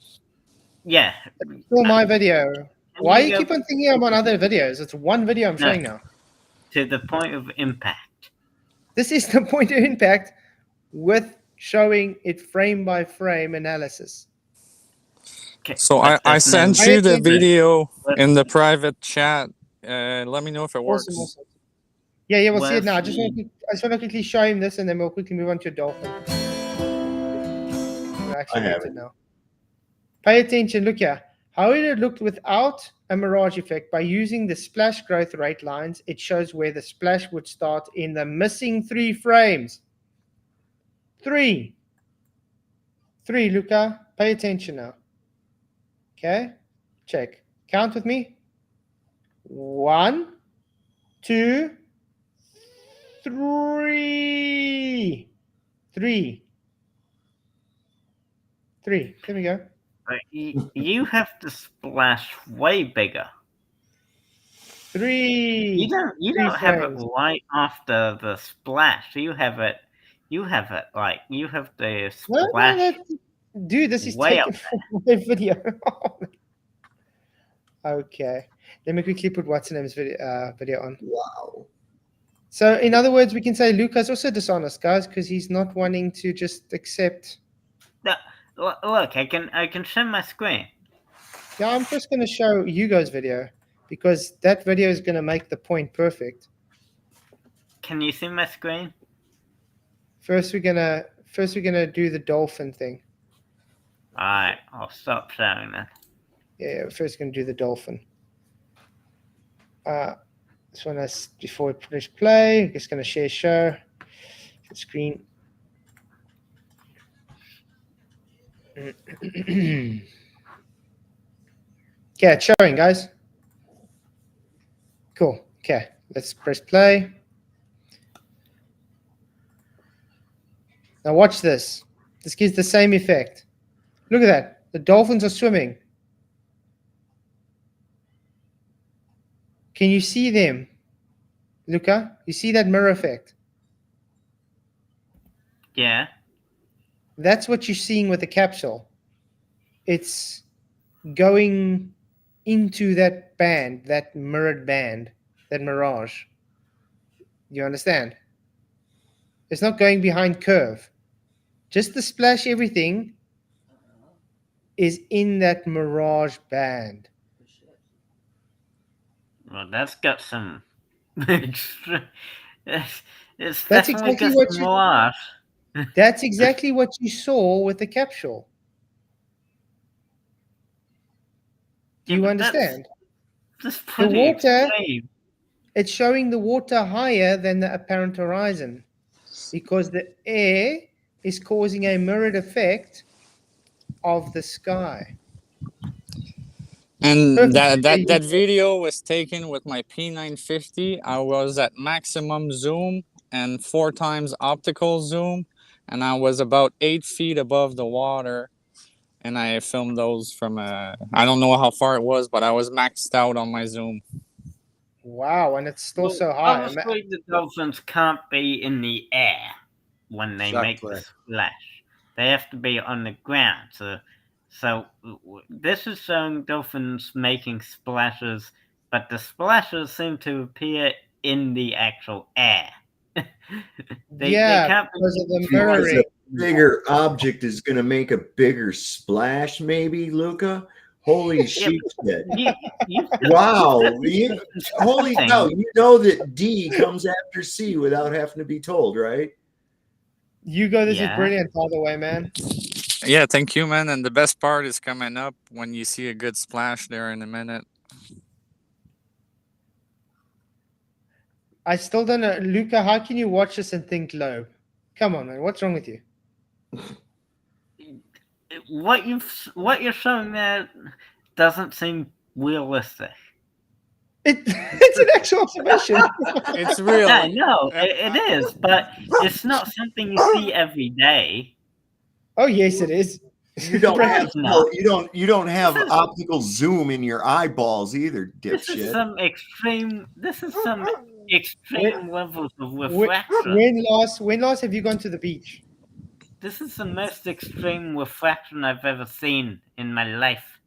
Yeah. It's still my video. Why do you keep on thinking I'm on other videos? It's one video I'm showing now. To the point of impact. This is the point of impact with showing it frame by frame analysis. Okay. So I sent you the video in the private chat. Let me know if it works. Awesome. Yeah, we'll see it now. I just want to quickly show him this, and then we'll quickly move on to a dolphin. I have it now. Pay attention. Look here. How would it look without a mirage effect? By using the splash growth rate lines, it shows where the splash would start in the missing 3 frames. 3. 3, Luca. Pay attention now. Okay? Check. Count with me. 1, 2, 3. 3. 3. There we go. But you have to splash way bigger. 3. You don't have it right after the splash. You have it like you have the splash. Dude, this is way taken from my video. Okay. Let me quickly put what's name's video on. Wow. So in other words, we can say Luca's also dishonest, guys, because he's not wanting to just accept. No, look, I can show my screen. Yeah, I'm just going to show Hugo's video because that video is going to make the point perfect. Can you see my screen? First, we're gonna do the dolphin thing. All right, I'll stop showing that. Yeah, first gonna do the dolphin. This one is before we push play. I'm just gonna share the screen. Okay, it's showing, guys. Cool. Okay, let's press play. Now watch this. This gives the same effect. Look at that. The dolphins are swimming. Can you see them? Luca, you see that mirror effect? Yeah. That's what you're seeing with the capsule. It's going into that band, that mirrored band, that mirage. You understand? It's not going behind curve. Just the splash, everything is in that mirage band. Well, that's got some extra. It's That's definitely exactly got what some you. mirage. That's exactly what you saw with the capsule. Do Yeah, you but understand? That's The pretty water, extreme. it's showing the water higher than the apparent horizon because the air is causing a mirrored effect of the sky. And Perfect. that video was taken with my P950. I was at maximum zoom and 4 times optical zoom, and I was about 8 feet above the water. And I filmed those from I don't know how far it was, but I was maxed out on my zoom. Wow, and it's still Well, so high. obviously, the dolphins can't be in the air when they make the splash. They have to be on the ground. So this is showing dolphins making splashes, but the splashes seem to appear in the actual air. they can't because of the Because mirroring. a bigger object is going to make a bigger splash, maybe, Luca? Holy shit. Wow. Holy cow. You know that D comes after C without having to be told, right? Hugo, this is brilliant, by the way, man. Yeah, thank you, man. And the best part is coming up when you see a good splash there in a minute. I still don't know. Luca, how can you watch this and think low? Come on, man. What's wrong with you? What you're showing there doesn't seem realistic. It's an actual observation. It's real. Yeah, no, it is, but it's not something you see every day. Oh yes, it is. You don't have you don't have optical zoom in your eyeballs either, dipshit. This is some extreme levels of refraction. When last have you gone to the beach? This is the most extreme refraction I've ever seen in my life.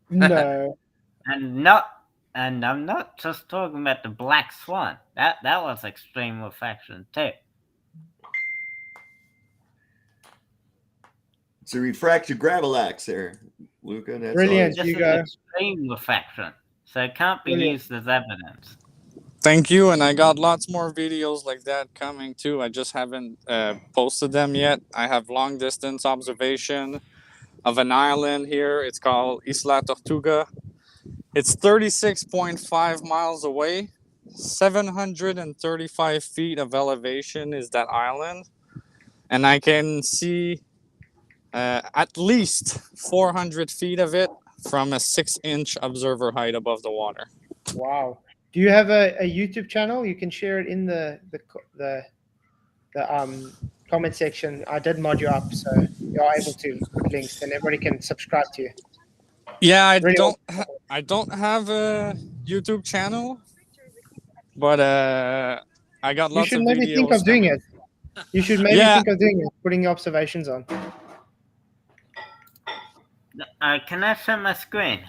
No. And I'm not just talking about the black swan. That was extreme refraction too. It's a refracted gravel axe there, Luca. That's Brilliant, This Hugo. is extreme refraction, so it can't be used as evidence. Thank you, and I got lots more videos like that coming too. I just haven't posted them yet. I have long distance observation, of an island here. It's called Isla Tortuga. It's 36.5 miles away. 735 feet of elevation is that island. And I can see at least 400 feet of it from a 6-inch observer height above the water. Wow. Do you have a YouTube channel? You can share it in the comment section. I did mod you up, so you're able to put links, and everybody can subscribe to you. Yeah, Really I don't have a YouTube channel, but I got You lots should of maybe videos. think of doing coming. it. You should maybe Yeah. think of doing it, putting your observations on. Can I share my screen?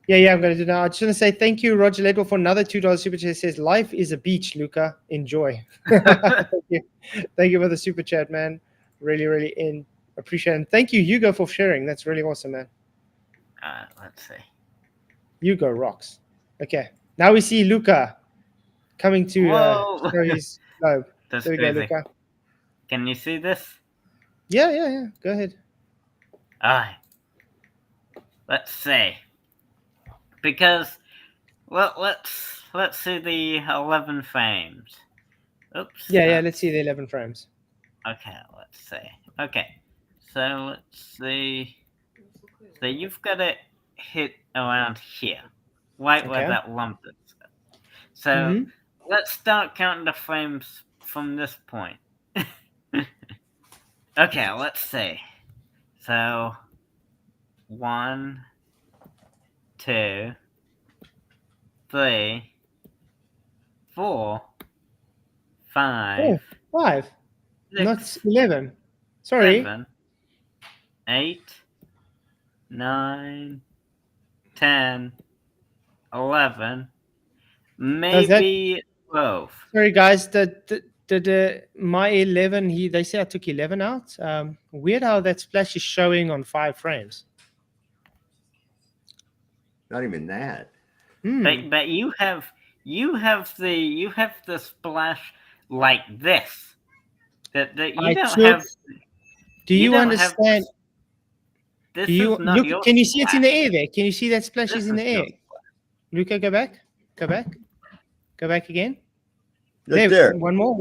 Yeah, I'm going to do that. I just want to say thank you, Roger Ledwell, for another $2 super chat. It says, life is a beach, Luca. Enjoy. Thank you for the super chat, man. Really appreciate it. And thank you, Hugo, for sharing. That's really awesome, man. Let's see. Hugo rocks. Okay. Now we see Luca coming to Whoa. show his globe. That's There we go, crazy. Luca. Can you see this? Yeah. Go ahead. Alright. Let's see. Because, well, let's see the 11 frames. Oops. Yeah. Let's see the 11 frames. Okay, let's see. Okay, so let's see. So you've got it hit around here, right where Okay. that lump is. So let's start counting the frames from this point. Okay, let's see. So 1, 2, 3, 4, 5. Oh, 5. 6, Not 11. Sorry. 7, 8, 9, 10, 11, maybe 12. Sorry, guys. The my 11. They say I took 11 out. Weird how that splash is showing on 5 frames. Not even that. But you have the splash like this. That you don't have. Do you understand? This Do you is not look? your Can you see it's in the splash. air there? Can you see that splash This is in the is your air? Luca, go back. Go back again. Right there. One more.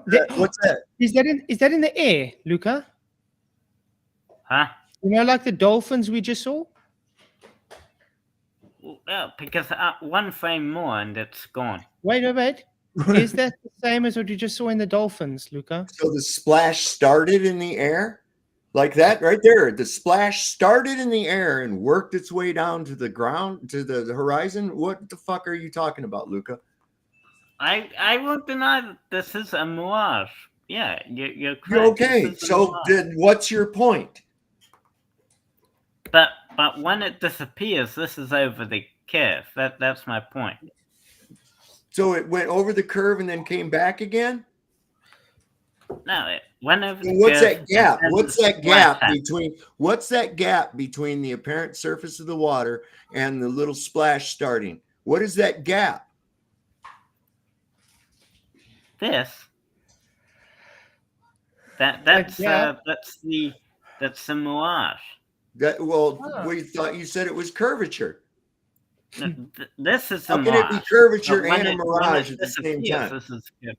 There. What's that? Is that in the air, Luca? Huh? You know, like the dolphins we just saw. Well, because one frame more and it's gone. Wait. Is that the same as what you just saw in the dolphins, Luca? So the splash started in the air? Like that right there. The splash started in the air and worked its way down to the ground, to the horizon. What the fuck are you talking about, Luca? I won't deny that this is a mirage. Yeah, you're correct. You're okay. So what's your point? But when it disappears, this is over the curve. That's my point. So it went over the curve and then came back again? No, it went over the What's curve. that gap? What's that gap happened. between? What's that gap between the apparent surface of the water and the little splash starting? What is that gap? This. That's the mirage. We thought you said it was curvature. This is a How can mirage. it be curvature But and a mirage at the same time? This is good.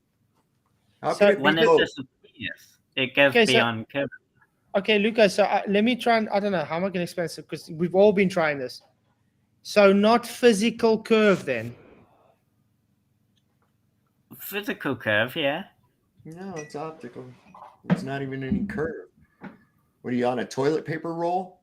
How can it When be it both? disappears, it goes Okay, so- beyond curvature. Okay, Luca. So let me try and I don't know how am I going to explain this because we've all been trying this. So not physical curve then. Physical curve, yeah. No, it's optical. It's not even any curve. What are you on, a toilet paper roll?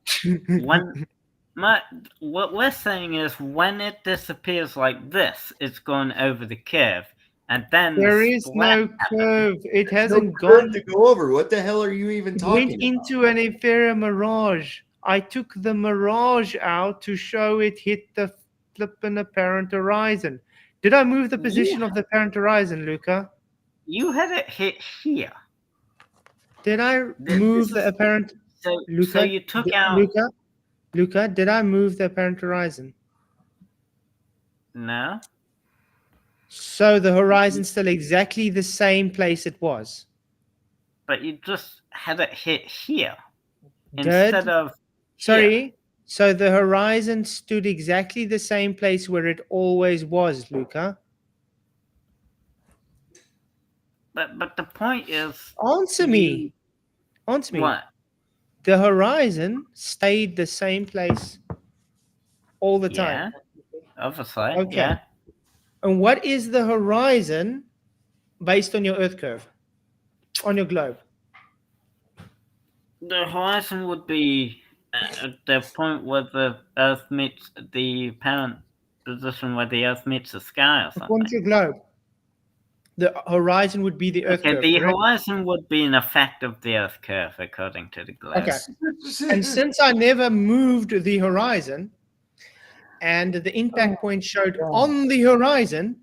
What we're saying is when it disappears like this, it's gone over the curve, and then There is no curve. It hasn't No curve gone. to go over. What the hell are you even It talking went about? into an inferior mirage. I took the mirage out to show it hit the flippin' apparent horizon. Did I move the position of the apparent horizon, Luca? You had it hit here. Did I move the apparent? So Luca, you took out. Luca, did I move the apparent horizon? No. So the horizon's still exactly the same place it was. But you just had it hit here Did instead of Sorry. So the horizon stood exactly the same place where it always was, Luca. But the point is, Answer me. Answer me. what? The horizon stayed the same place all the time. Obviously, Okay. yeah. And what is the horizon based on your Earth curve, on your globe? The horizon would be the point where the Earth meets the apparent position where the Earth meets the sky or According something. to your globe, the horizon would be the Earth curve. The correct? horizon would be an effect of the Earth curve, according to the globe. Okay. And since I never moved the horizon, and the impact point showed on the horizon,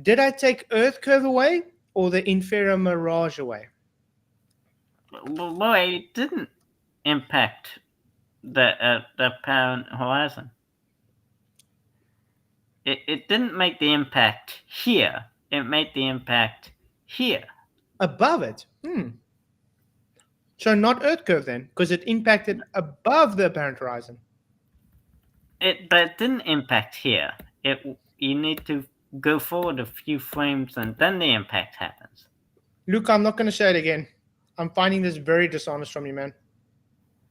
did I take Earth curve away or the inferior mirage away? Well, it didn't impact the apparent horizon. It didn't make the impact here. It made the impact here. Above it? So not Earth curve then, because it impacted above the apparent horizon. But it didn't impact here. You need to go forward a few frames and then the impact happens. Luke, I'm not going to say it again. I'm finding this very dishonest from you, man.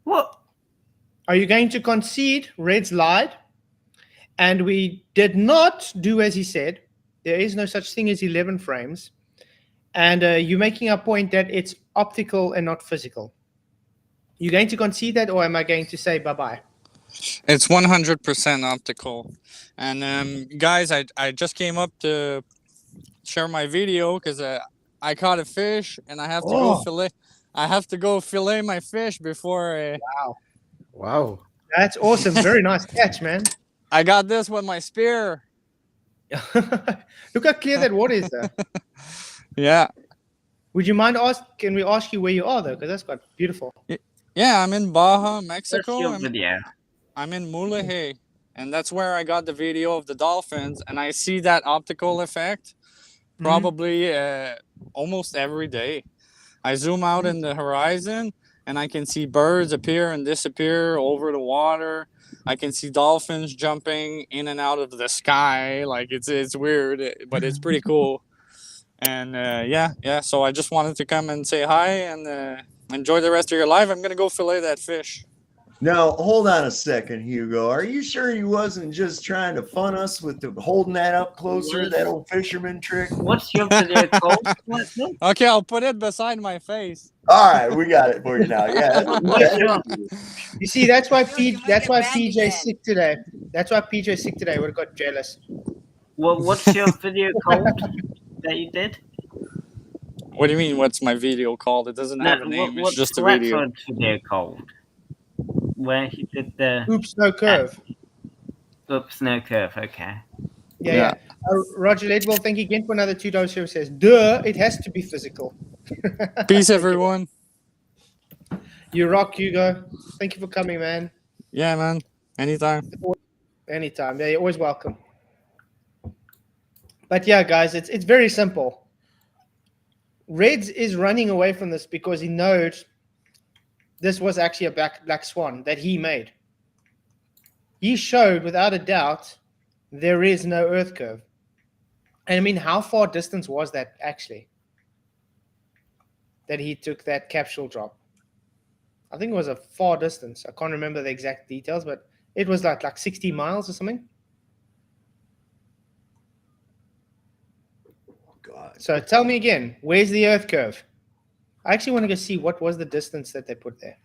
What? Are you going to concede Red's lied? And we did not do as he said. There is no such thing as 11 frames. And you're making a point that it's optical and not physical. You going to concede that, or am I going to say bye-bye? It's 100% optical. And guys, I just came up to share my video because I caught a fish and I have to go fillet. I have to go fillet my fish before. Wow. That's awesome. Very nice catch, man. I got this with my spear. Look how clear that water is there. Yeah. Would you mind can we ask you where you are though? Because that's quite beautiful. Yeah, I'm in Baja, Mexico. What's your video? I'm in Mulegé, and that's where I got the video of the dolphins, and I see that optical effect probably almost every day. I zoom out in the horizon, and I can see birds appear and disappear over the water. I can see dolphins jumping in and out of the sky. Like it's weird, but it's pretty cool. And yeah. So I just wanted to come and say hi and enjoy the rest of your life. I'm gonna go fillet that fish. Now, hold on a second, Hugo. Are you sure he wasn't just trying to fun us with holding that up closer, that old fisherman trick? What's your video called? Okay, I'll put it beside my face. All right, we got it for you now. Yeah. You see, that's why PJ's sick today. That's why PJ's sick today. Would have got jealous. Well, what's your video called that you did? What do you mean? What's my video called? It doesn't have a name. It's just a video. What's video called? Where he did the Oops, no curve. Oops, no curve. Okay. Yeah. Roger Ledwell, thank you again for another $2 show. Says, duh, it has to be physical. Peace, everyone. You rock, Hugo. Thank you for coming, man. Yeah, man. Anytime. Anytime. Yeah, you're always welcome. But yeah, guys, it's very simple. Reds is running away from this because he knows this was actually a black swan that he made. He showed without a doubt there is no Earth curve. And I mean, how far distance was that actually? That he took that capsule drop. I think it was a far distance. I can't remember the exact details, but it was like 60 miles or something. God. So tell me again, where's the Earth curve? I actually want to go see what was the distance that they put there.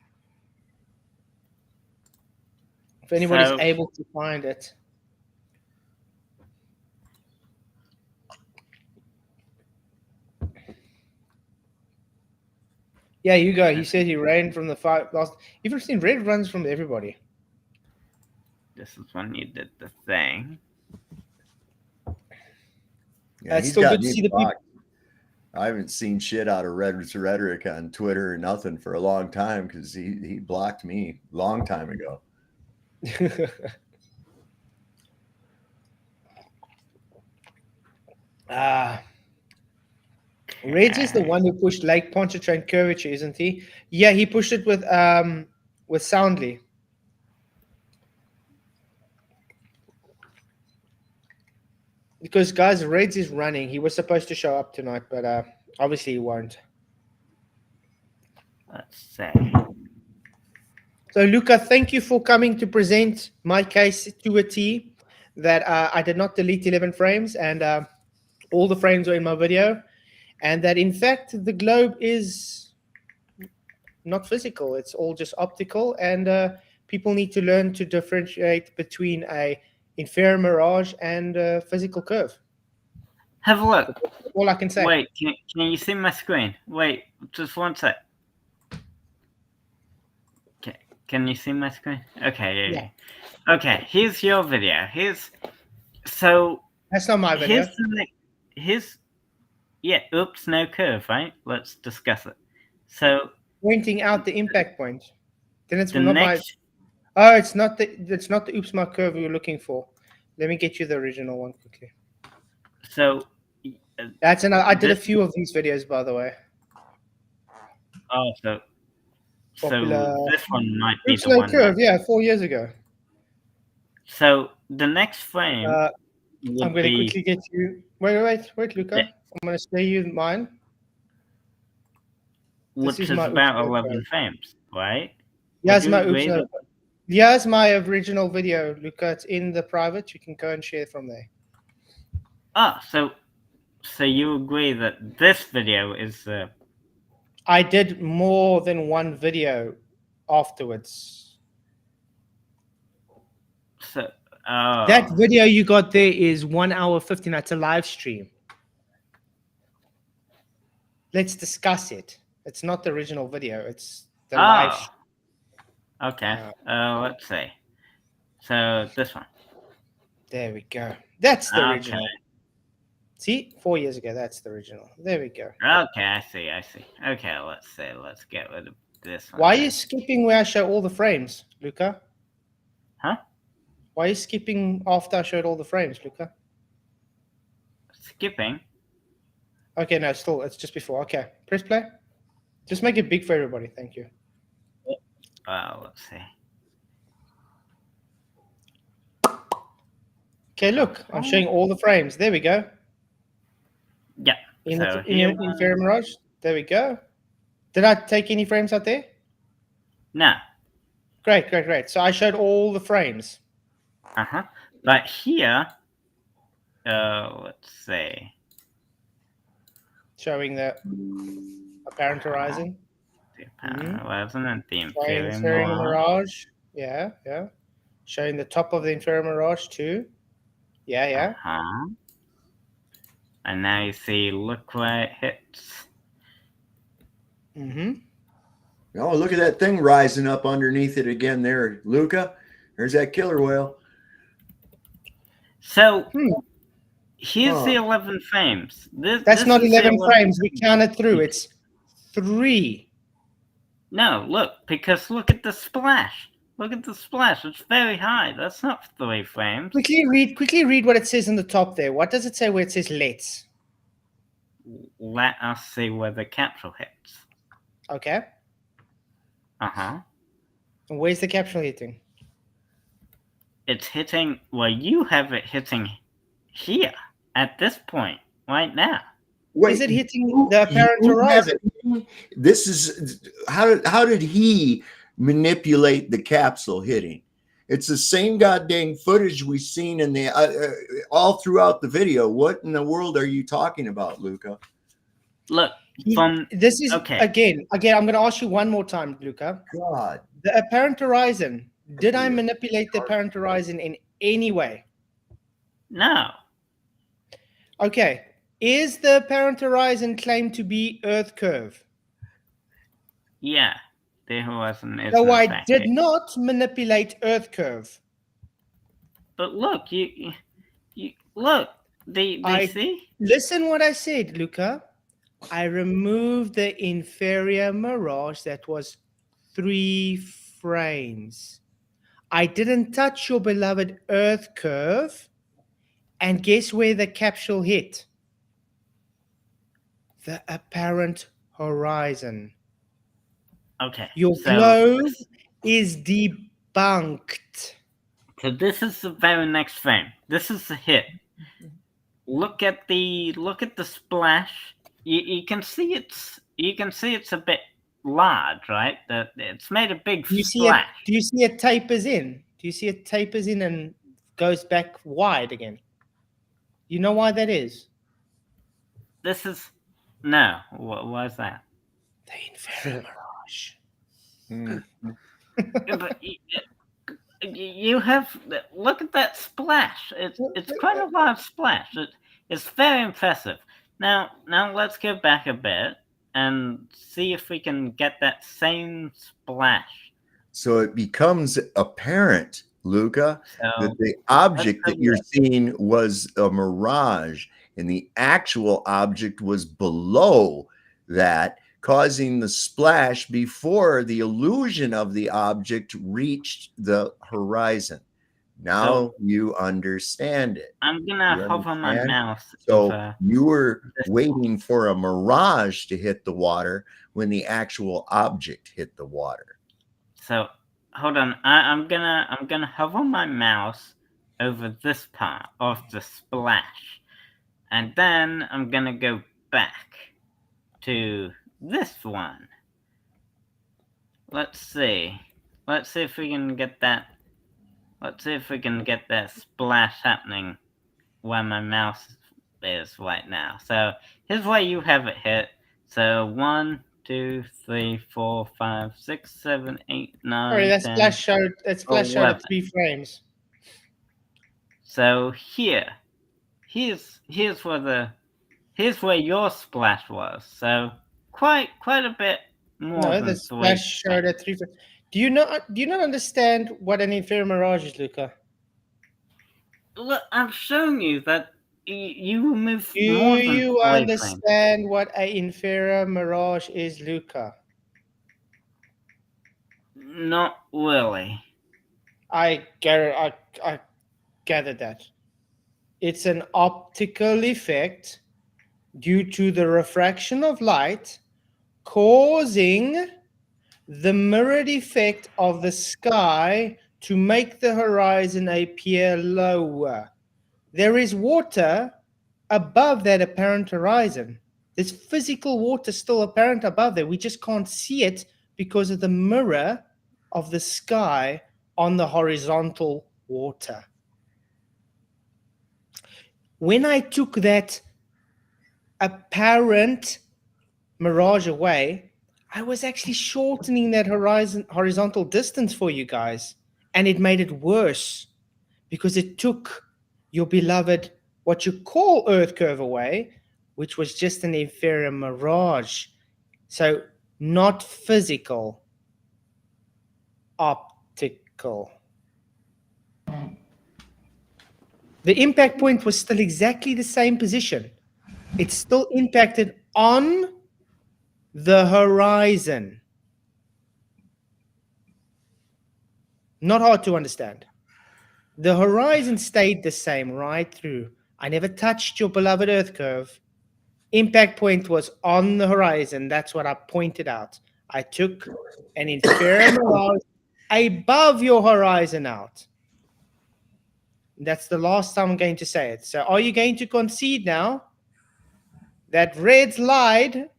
If anybody's able to find it. Yeah, you go. He said he ran from the last. You've seen Red runs from everybody. This is when you did the thing. Yeah, it's still good to see the people. I haven't seen shit out of Rhetoric on Twitter or nothing for a long time because he blocked me a long time ago. Reg is the one who pushed Lake Pontchartrain curvature, isn't he? Yeah, he pushed it with with Soundly. Because, guys, Reds is running. He was supposed to show up tonight, but obviously he won't. Let's say. So, Luca, thank you for coming to present my case to a T that I did not delete 11 frames, and all the frames are in my video, and that, in fact, the globe is not physical. It's all just optical, and people need to learn to differentiate between a inferior mirage and a physical curve. Have a look. That's all I can say. Wait, can you see my screen? Wait, just one sec. Can you see my screen? Okay, yeah. Okay, here's your video. So that's not my video. Oops, no curve, right? Let's discuss it. So pointing out the impact point. Then it's not next... Oh, it's not the oops my curve you're looking for. Let me get you the original one quickly. So that's I did a few of these videos, by the way. Oh, so this one might be oops, the no one. Curve, yeah, 4 years ago. So the next frame. I'm going to quickly get you. Wait, Luca. Yeah. I'm going to show you mine. Which is about 11 frames, right? Here's my original video, Luca. It's in the private. You can go and share from there. So you agree that this video is I did more than one video afterwards. So that video you got there is 1 hour 15. That's a live stream. Let's discuss it. It's not the original video. It's the live stream. Okay. Let's see. So this one. There we go. That's the original. See, 4 years ago, that's the original. There we go. Okay, I see. Okay, let's see. Let's get rid of this one. Why are you skipping where I show all the frames, Luca? Huh? Why are you skipping after I showed all the frames, Luca? Skipping? Okay, no, still, it's just before. Okay, press play. Just make it big for everybody. Thank you. Let's see. Okay, look, I'm showing all the frames. There we go. Yeah. In your inferior mirage. There we go. Did I take any frames out there? No. Great. So I showed all the frames. But here, let's see. Showing the apparent horizon. The apparent horizon and the inferior mirage. Yeah. Showing the top of the inferior mirage too. Yeah. And now you see, look where it hits. Oh, look at that thing rising up underneath it again there, Luca. There's that killer whale. So here's the 11 frames. That's not 11 frames. We counted through. It's 3. No, look, because look at the splash. Look at the splash. It's very high. That's not 3 frames. Quickly read what it says in the top there. What does it say where it says let's? Let us see where the capsule hits. Okay. And where's the capsule hitting? It's hitting, well, you have it hitting here at this point right now. Wait, is it hitting the apparent horizon? This is how did he manipulate the capsule hitting? It's the same goddamn footage we've seen in the all throughout the video. What in the world are you talking about, Luca? Look, this is okay. Again. I'm going to ask you one more time, Luca. God, the apparent horizon. Did I manipulate the apparent horizon in any way? No. Okay. Is the apparent horizon claimed to be Earth curve? Yeah. The horizon is. So I did not manipulate Earth curve. But look, you look. See? Listen what I said, Luca. I removed the inferior mirage that was 3 frames. I didn't touch your beloved Earth curve. And guess where the capsule hit? The apparent horizon. Okay. Your globe is debunked. So this is the very next frame. This is the hit. Look at the splash. You can see it's a bit large, right? That it's made a big splash. Do you see it tapers in? Do you see it tapers in and goes back wide again? You know why that is? This is no. Why is that? The inferior mirage. But you have look at that splash. It's quite a large splash. It's very impressive. Now let's go back a bit and see if we can get that same splash. So it becomes apparent, Luca, that the object that you're seeing was a mirage, and the actual object was below that, causing the splash before the illusion of the object reached the horizon. Now you understand it. I'm gonna hover my mouse. So you were waiting for a mirage to hit the water when the actual object hit the water. So hold on. I'm gonna hover my mouse over this part of the splash, and then I'm gonna go back to this one. Let's see if we can get that. Let's see if we can get that splash happening where my mouse is right now. So here's where you have it hit. So 1, 2, 3, 4, 5, 6, 7, 8, 9. Sorry, that 10, splash showed. That splash showed 11. at 3 frames. So here's where your splash was. So quite a bit more. No, than the 3 splash showed at 3 frames. Do you not understand what an inferior mirage is, Luca? Look, I've shown you that you will move Do more than you 3 frames. understand what an inferior mirage is, Luca? Not really. I gathered that. It's an optical effect due to the refraction of light causing the mirrored effect of the sky to make the horizon appear lower. There is water above that apparent horizon. There's physical water still apparent above there. We just can't see it because of the mirror of the sky on the horizontal water. When I took that apparent mirage away, I was actually shortening that horizontal distance for you guys, and it made it worse because it took your beloved, what you call Earth curve away, which was just an inferior mirage. So not physical, optical. The impact point was still exactly the same position. It still impacted on the horizon. Not hard to understand. The horizon stayed the same right through. I never touched your beloved Earth curve. Impact point was on the horizon. That's what I pointed out. I took an inferior mirage above your horizon out. That's the last time I'm going to say it. So are you going to concede now that Reds lied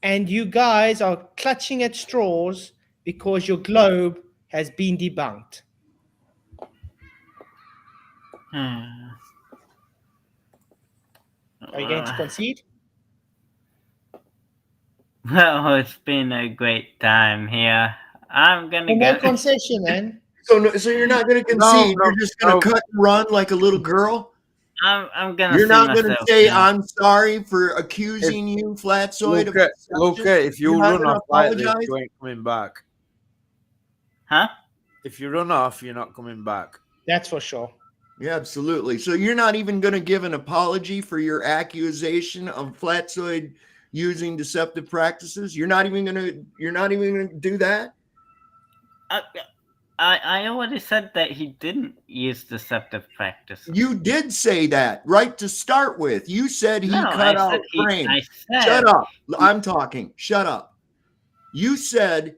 and you guys are clutching at straws because your globe has been debunked? Are you going to concede? Well, it's been a great time here. I'm gonna go. No concession, man. So you're not going to concede. You're just going to cut and run like a little girl. I'm gonna. You're not going to say now. I'm sorry for accusing you, Flatsoid. Luca, if you run off like this, you ain't coming back. Huh? If you run off, you're not coming back. That's for sure. Yeah, absolutely. So you're not even going to give an apology for your accusation of Flatsoid using deceptive practices? You're not even going to do that? I already said that he didn't use deceptive practices. You did say that right to start with. You said he cut out frames. Shut up. I'm talking. Shut up. You said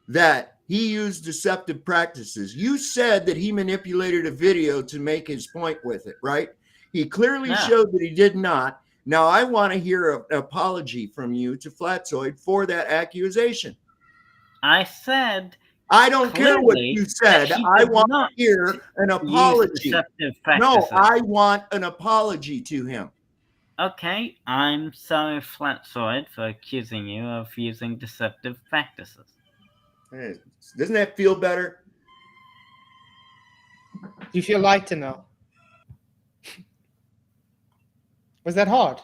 that he used deceptive practices. You said that he manipulated a video to make his point with it, right? He clearly showed that he did not. Now, I want to hear an apology from you to Flatzoid for that accusation. I said I don't care what you said. I want to hear an apology. No, I want an apology to him. Okay, I'm sorry, Flatzoid, for accusing you of using deceptive practices. Hey, doesn't that feel better? Do you feel lighter now? Was that hard?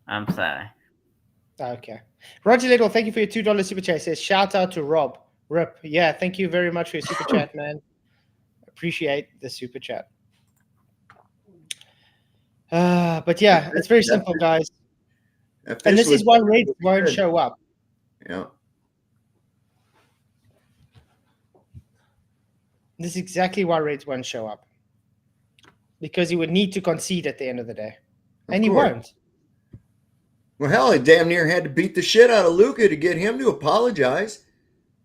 I'm sorry. Okay. Roger Little, thank you for your $2 super chat. It says, shout out to Rob. Rip. Yeah, thank you very much for your super chat, man. Appreciate the super chat. But yeah, it's very simple, guys. And this is why Reds won't show up. Yeah. This is exactly why Reds won't show up. Because he would need to concede at the end of the day. And he won't. Well, hell, he damn near had to beat the shit out of Luca to get him to apologize.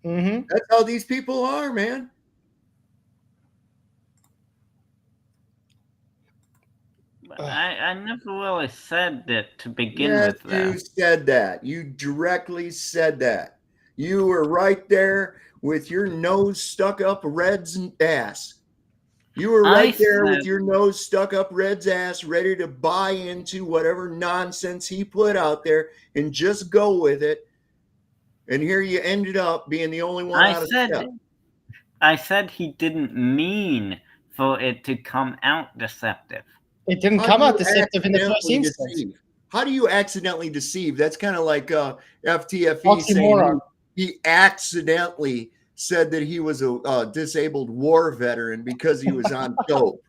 Mm-hmm. That's how these people are, man. I never really said that to begin with, though. You said that. You directly said that. You were right there with your nose stuck up Red's ass. You were right there with your nose stuck up Red's ass, ready to buy into whatever nonsense he put out there and just go with it. And here you ended up being the only one out of step. I said he didn't mean for it to come out deceptive. It didn't come out deceptive in the first instance. How do you accidentally deceive? That's kind of like FTFE saying he accidentally said that he was a disabled war veteran because he was on dope.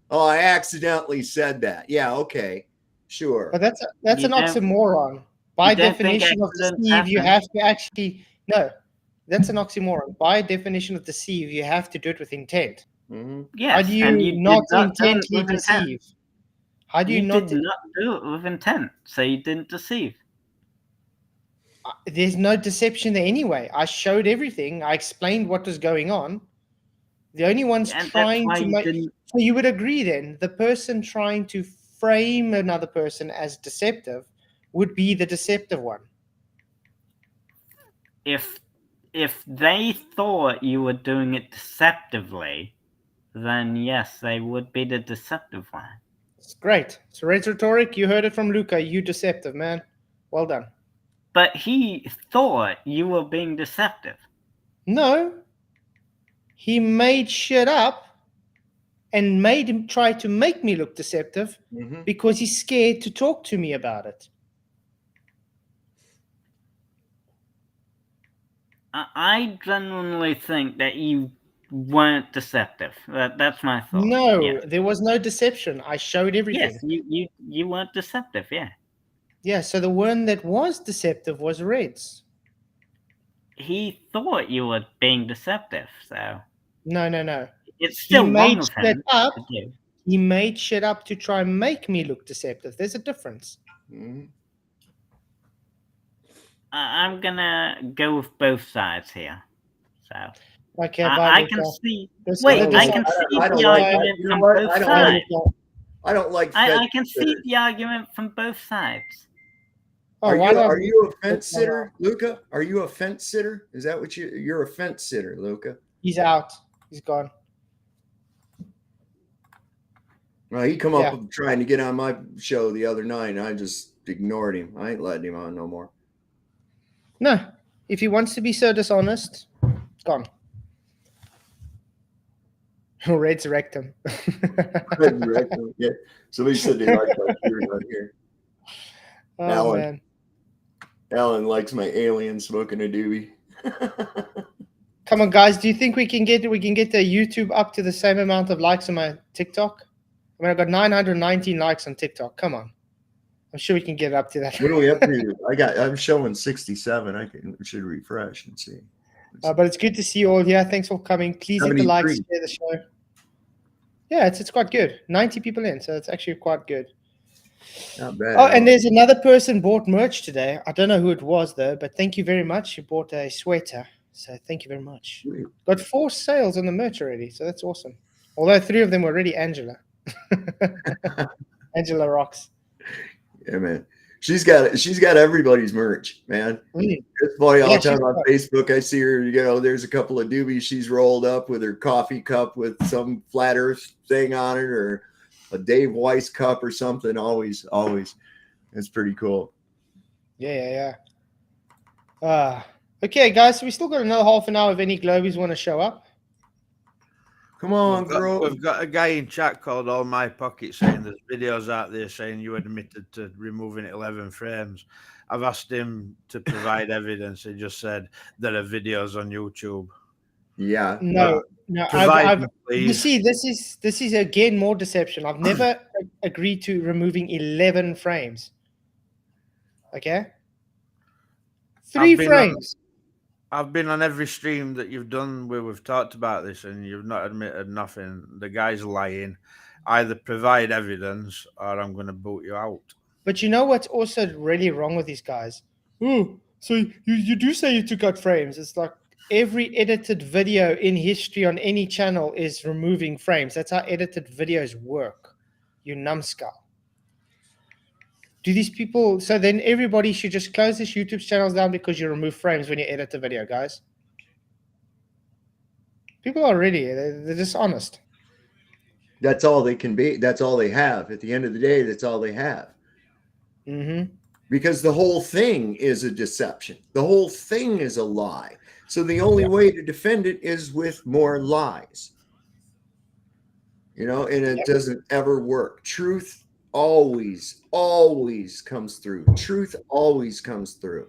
Oh, I accidentally said that. Yeah, okay, sure. But that's an oxymoron. By definition of deceive, you have to actually that's an oxymoron. By definition of deceive, you have to do it with intent. Mm-hmm. Yes, how do you not intently deceive? How do you not do it with intent? So you didn't deceive. There's no deception there anyway. I showed everything. I explained what was going on. The only ones trying to make... So you would agree then, the person trying to frame another person as deceptive would be the deceptive one. If they thought you were doing it deceptively, then yes, they would be the deceptive one. It's great. So Rhetoric, you heard it from Luca. You deceptive, man. Well done. But he thought you were being deceptive. No. He made shit up and made him try to make me look deceptive because he's scared to talk to me about it. I genuinely think that you weren't deceptive. That's my thought. No, there was no deception. I showed everything. Yes, you weren't deceptive, yeah. Yeah, so the one that was deceptive was Reds. He thought you were being deceptive, so... No. It's still wrong of him to do. He made shit up to try and make me look deceptive. There's a difference. I'm gonna go with both sides here. So... Okay, I can see... Wait, I can see the argument from both sides. I don't like... I can see the argument from both sides. Are you a fence sitter, Luca? Are you a fence sitter? Is that what you're a fence sitter, Luca? He's out. He's gone. Well, he come up with trying to get on my show the other night, and I just ignored him. I ain't letting him on no more. No. If he wants to be so dishonest, gone. Resurrect him. Resurrect him. Yeah. Somebody said they like my beard on here. Oh, Alan. Man. Alan likes my alien smoking a doobie. Come on, guys. Do you think we can get the YouTube up to the same amount of likes on my TikTok? I mean, I got 919 likes on TikTok. Come on. I'm sure we can get it up to that. What are we up to? I'm showing 67. Should refresh and see. But it's good to see you all here. Thanks for coming. Please hit the likes, share the show. Yeah, it's quite good. 90 people in, so it's actually quite good. Not bad. Oh, and there's another person bought merch today. I don't know who it was though, but thank you very much. You bought a sweater. So thank you very much. Got 4 sales on the merch already, so that's awesome. Although 3 of them were already Angela. Angela rocks. Yeah, man. She's got everybody's merch, man. It's funny all the time on Facebook. I see her, there's a couple of doobies she's rolled up with her coffee cup with some flat earth thing on it, or a Dave Weiss cup or something. Always. It's pretty cool. Yeah. Okay, guys, so we still got another half an hour if any Globies want to show up. Come on, we've got a guy in chat called All My Pocket saying there's videos out there saying you admitted to removing 11 frames. I've asked him to provide evidence. He just said there are videos on YouTube. Yeah. No. You see, this is again more deception. I've never agreed to removing 11 frames. Okay? 3 frames. I've been on every stream that you've done where we've talked about this, and you've not admitted nothing. The guy's lying. Either provide evidence, or I'm going to boot you out. But you know what's also really wrong with these guys? Oh, so you do say you took out frames. It's like every edited video in history on any channel is removing frames. That's how edited videos work. You numbskull. Do these people, so then everybody should just close this YouTube channels down because you remove frames when you edit the video, guys? People are really, they're dishonest. That's all they can be. That's all they have. At the end of the day, that's all they have. Because the whole thing is a deception. The whole thing is a lie. So the only way to defend it is with more lies. And it doesn't ever work. Truth always comes through. Truth always comes through.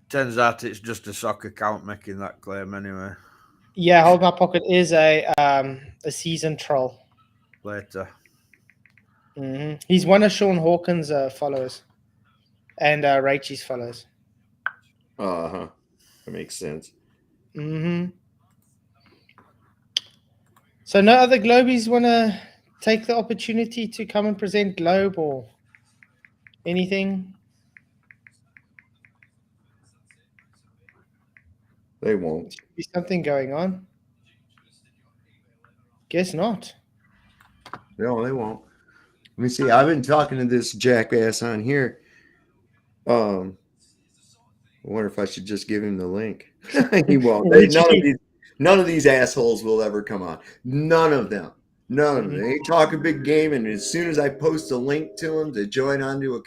Turns out it's just a soccer account making that claim anyway. Yeah, Hold My Pocket is a seasoned troll. Later. He's one of Sean Hawkins' followers and Rachel's followers. That makes sense. So no other Globies want to take the opportunity to come and present Globe or anything? They won't. Should be something going on. Guess not. No, they won't. Let me see. I've been talking to this jackass on here. I wonder if I should just give him the link. He won't. None of these assholes will ever come on. None of them. They talk a big game, and as soon as I post a link to them to join onto a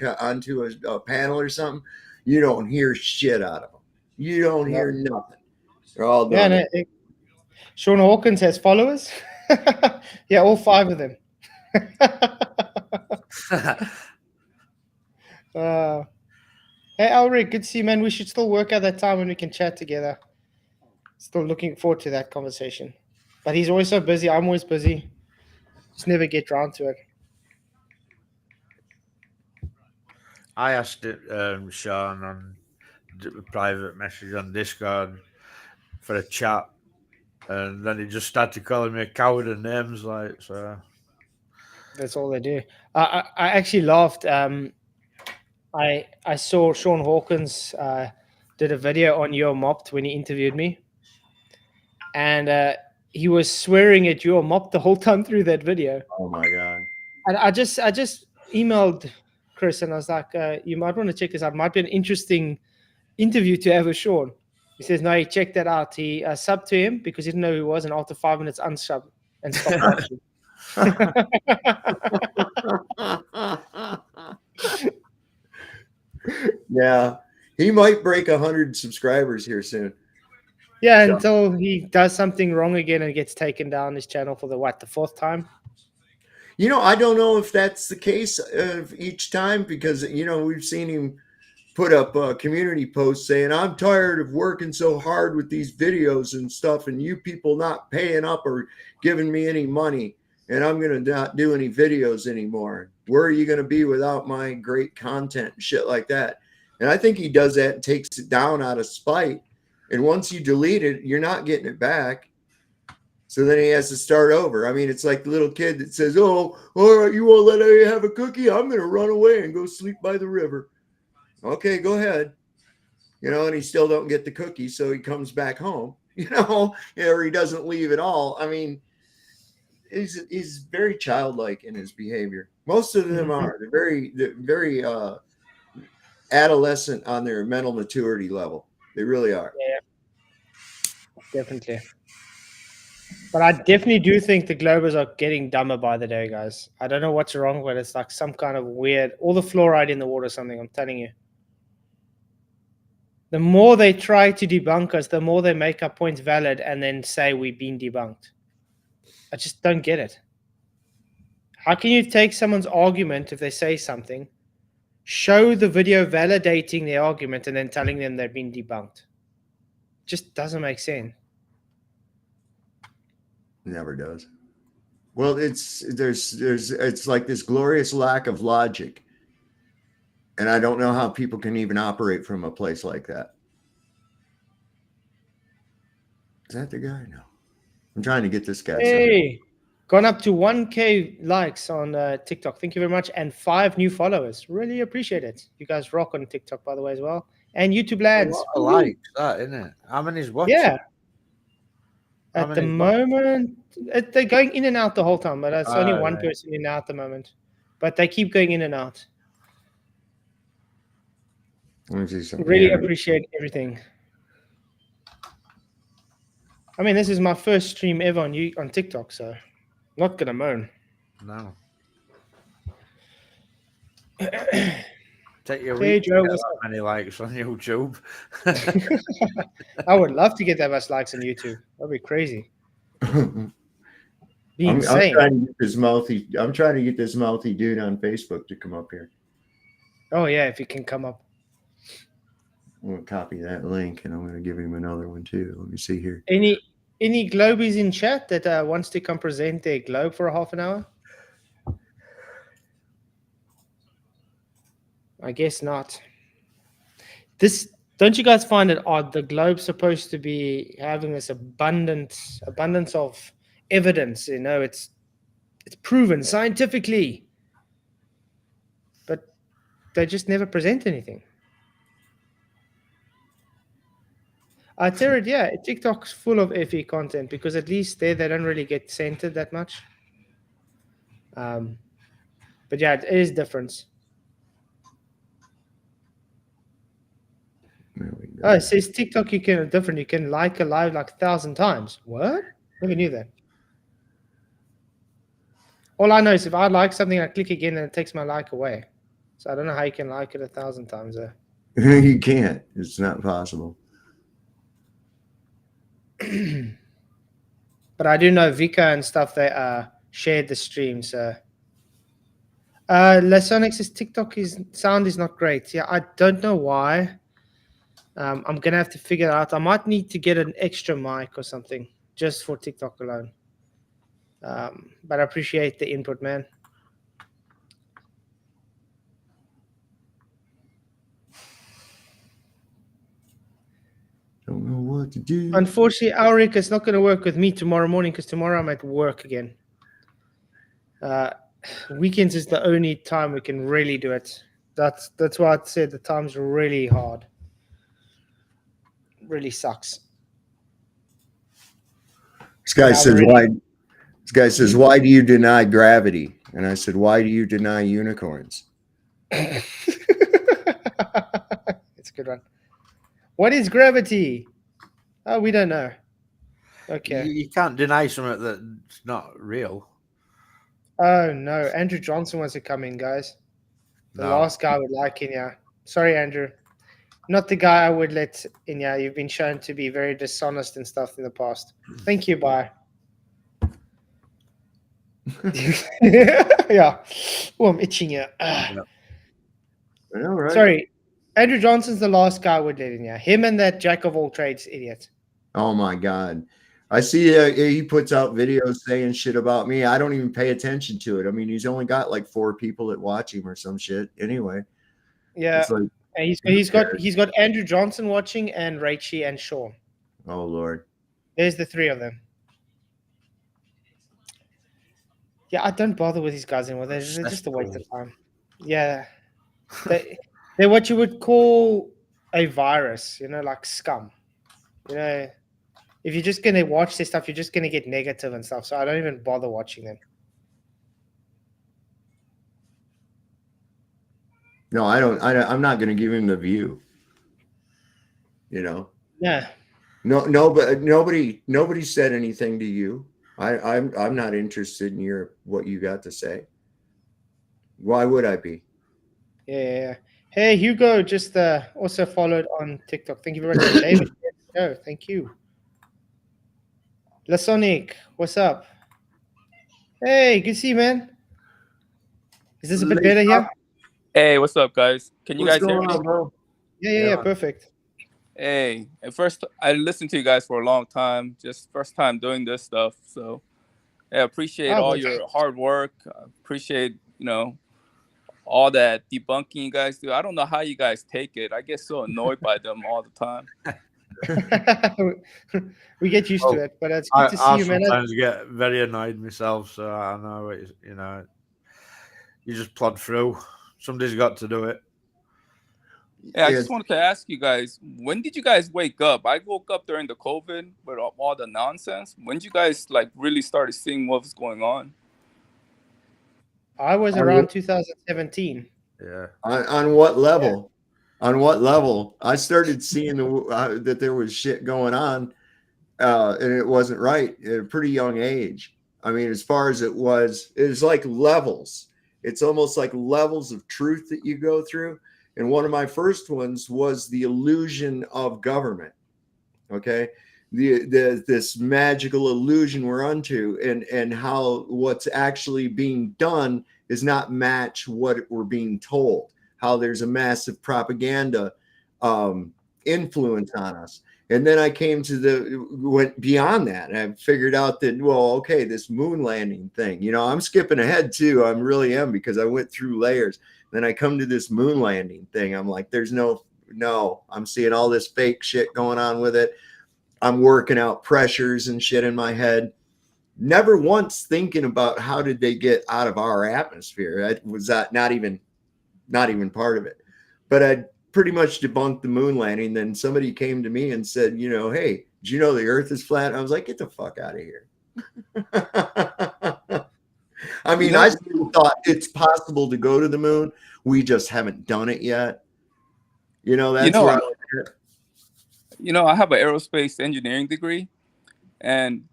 panel or something, you don't hear shit out of them. You don't hear nothing. They're all done. Yeah, Sean Hawkins has followers. Yeah, all 5 of them. Hey, Elric, good to see you, man. We should still work out that time when we can chat together. Still looking forward to that conversation. But he's always so busy. I'm always busy. Just never get around to it. I asked it, Sean, on a private message on Discord for a chat, and then he just started calling me a coward and names like so. That's all they do. I actually laughed. I saw Sean Hawkins did a video on Your Mopped when he interviewed me, and he was swearing at Your Mopped the whole time through that video. Oh my god! And I just emailed Chris and I was like, you might want to check this out. It might be an interesting interview to have with Sean. He says, no, he checked that out. He subbed to him because he didn't know who he was, and after 5 minutes unsubbed and stopped watching. Yeah, he might break 100 subscribers here soon. Yeah, until he does something wrong again and gets taken down his channel for the 4th time. I don't know if that's the case each time, because we've seen him put up community posts saying, I'm tired of working so hard with these videos and stuff, and you people not paying up or giving me any money, and I'm going to not do any videos anymore. Where are you going to be without my great content and shit like that? And I think he does that and takes it down out of spite. And once you delete it, you're not getting it back. So then he has to start over. I mean, it's like the little kid that says, oh, all right, you won't let me have a cookie? I'm going to run away and go sleep by the river. Okay, go ahead. and he still don't get the cookie, so he comes back home, or he doesn't leave at all. I mean, he's very childlike in his behavior. Most of them are. They're very adolescent on their mental maturity level. They really are. Yeah, definitely. But I definitely do think the Globers are getting dumber by the day, guys. I don't know what's wrong, but it's like some kind of weird, all the fluoride in the water or something, I'm telling you. The more they try to debunk us, the more they make our points valid and then say we've been debunked. I just don't get it. How can you take someone's argument if they say something, show the video validating their argument, and then telling them they've been debunked? It just doesn't make sense. Never does. Well, it's like this glorious lack of logic. And I don't know how people can even operate from a place like that. Is that the guy? No. I'm trying to get this guy. Hey, gone up to 1K likes on TikTok. Thank you very much. And 5 new followers. Really appreciate it. You guys rock on TikTok, by the way, as well. And YouTube lands. A lot of likes, that, isn't it? How many's watching? Yeah. At the moment, they're going in and out the whole time, but it's only one person in and out at the moment. But they keep going in and out. Really appreciate everything. I mean, this is my first stream ever on TikTok, so I'm not gonna moan. No. Take your Hey, week Joe, to get that many likes on YouTube. I would love to get that much likes on YouTube. That'd be crazy. I'm trying to get this mouthy dude on Facebook to come up here. Oh yeah, if he can come up. I'm going to copy that link, and I'm going to give him another one too. Let me see here. Any Globies in chat that wants to come present their globe for a half an hour? I guess not. Don't you guys find it odd? The globe's supposed to be having this abundance of evidence. It's proven scientifically, but they just never present anything. Yeah, TikTok's full of FE content because at least there they don't really get censored that much. But yeah, it is different. Oh, it says TikTok you can like a live like 1,000 times. What? Never knew that. All I know is if I like something, I click again and it takes my like away. So I don't know how you can like it 1,000 times there. You can't. It's not possible. But I do know Vika and stuff, they shared the stream. So Lasonix's TikTok sound is not great. Yeah, I don't know why. I'm gonna have to figure it out. I might need to get an extra mic or something just for TikTok alone. But I appreciate the input, man. Don't know what to do. Unfortunately, Ulrich, it's not going to work with me tomorrow morning because tomorrow I'm at work again. Weekends is the only time we can really do it. That's why I said the time's really hard. Really sucks. This guy says, why do you deny gravity? And I said, why do you deny unicorns? It's a good one. What is gravity? Oh, we don't know. Okay. You can't deny something that's not real. Oh, no. Andrew Johnson wants to come in, guys. The last guy I would like in here. Sorry, Andrew. Not the guy I would let in here. You've been shown to be very dishonest and stuff in the past. Thank you, bye. Yeah. Oh, I'm itching here. I know, right? Sorry. Andrew Johnson's the last guy I would let in here. Him and that jack of all trades idiot. Oh, my God. I see he puts out videos saying shit about me. I don't even pay attention to it. I mean, he's only got like 4 people that watch him or some shit. Anyway. Yeah. It's like, and he's got Andrew Johnson watching and Rachie and Sean. Oh, Lord. There's the 3 of them. Yeah, I don't bother with these guys anymore. They're just a waste of time. Yeah. They're what you would call a virus, like scum. If you're just gonna watch this stuff, you're just gonna get negative and stuff. So I don't even bother watching them. No, I don't. I'm not going to give him the view. Yeah. No, but nobody said anything to you. I'm not interested in what you got to say. Why would I be? Yeah. Hey, Hugo, just also followed on TikTok. Thank you very much, David. Oh, thank you. Lasonic, what's up? Hey, good to see you, man. Is this a bit better here? Hey, what's up, guys? Can you What's guys hear going me? on, bro? Yeah, perfect. Hey, at first, I listened to you guys for a long time. Just first time doing this stuff, so I appreciate all your hard work. I appreciate all that debunking you guys do. I don't know how you guys take it. I get so annoyed by them all the time. We get used to it, but it's good to see you, man. I sometimes get very annoyed myself, so I know it's, you just plod through. Somebody's got to do it. Yeah, I just wanted to ask you guys, when did you guys wake up? I woke up during the COVID with all the nonsense. When did you guys really started seeing what was going on? I was around 2017. Yeah. On what level? Yeah. On what level? I started seeing that there was shit going on, and it wasn't right at a pretty young age. I mean, as far as it's like levels. It's almost like levels of truth that you go through. And one of my first ones was the illusion of government. Okay. This magical illusion we're unto, and how what's actually being done is not match what we're being told, how there's a massive propaganda influence on us. And then I came to went beyond that, and I figured out that, well, okay, this moon landing thing, I'm skipping ahead too. I really am, because I went through layers. Then I come to this moon landing thing. I'm like, there's no, I'm seeing all this fake shit going on with it. I'm working out pressures and shit in my head. Never once thinking about how did they get out of our atmosphere. Was that not even part of it. But I pretty much debunked the moon landing. Then somebody came to me and said, hey, did you know the earth is flat? I was like, get the fuck out of here. I mean, I still thought it's possible to go to the moon. We just haven't done it yet. That's where I have an aerospace engineering degree, and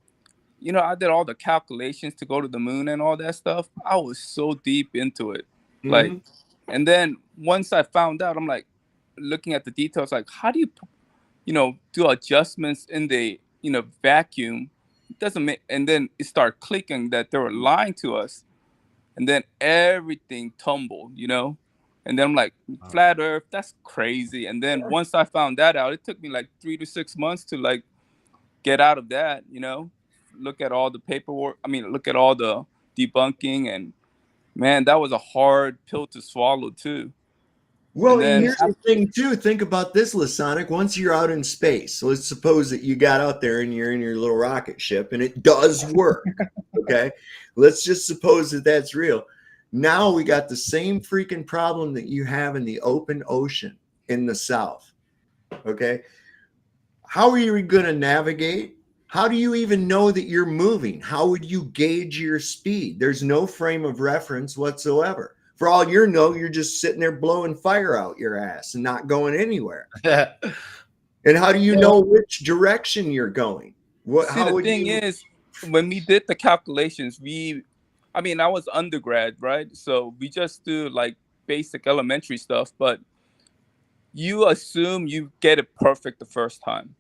I did all the calculations to go to the moon and all that stuff. I was so deep into it. Mm-hmm. And then once I found out, I'm like looking at the details, like, how do you, do adjustments in the, vacuum? It doesn't make, and then it started clicking that they were lying to us. And then everything tumbled, and then I'm like, flat earth, that's crazy. And then once I found that out, it took me like 3 to 6 months to get out of that, look at all the paperwork. Look at all the debunking, and man, that was a hard pill to swallow too. Well, and here's the thing too. Think about this, Lasonic. Once you're out in space, so let's suppose that you got out there and you're in your little rocket ship and it does work. Okay. Let's just suppose that that's real. Now we got the same freaking problem that you have in the open ocean in the South. Okay. How are you going to navigate? How do you even know that you're moving? How would you gauge your speed? There's no frame of reference whatsoever. For all you know, you're just sitting there blowing fire out your ass and not going anywhere. And how do you know which direction you're going? The thing is, when we did the calculations, I was undergrad, right? So we just do like basic elementary stuff, but you assume you get it perfect the first time,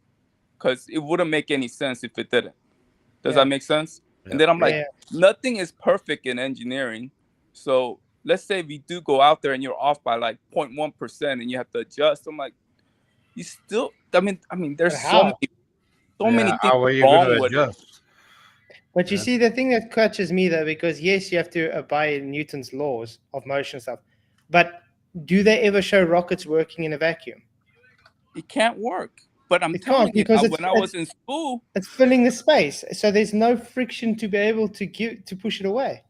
because it wouldn't make any sense if it didn't. Does that make sense? Yeah. And then I'm like, nothing is perfect in engineering. So let's say we do go out there and you're off by like 0.1% and you have to adjust. I'm like, you still, there's so many things wrong with it. But you see, the thing that catches me though, because yes, you have to abide Newton's laws of motion stuff, but do they ever show rockets working in a vacuum? It can't work. But I'm telling you, when I was in school, it's filling the space, so there's no friction to be able to push it away.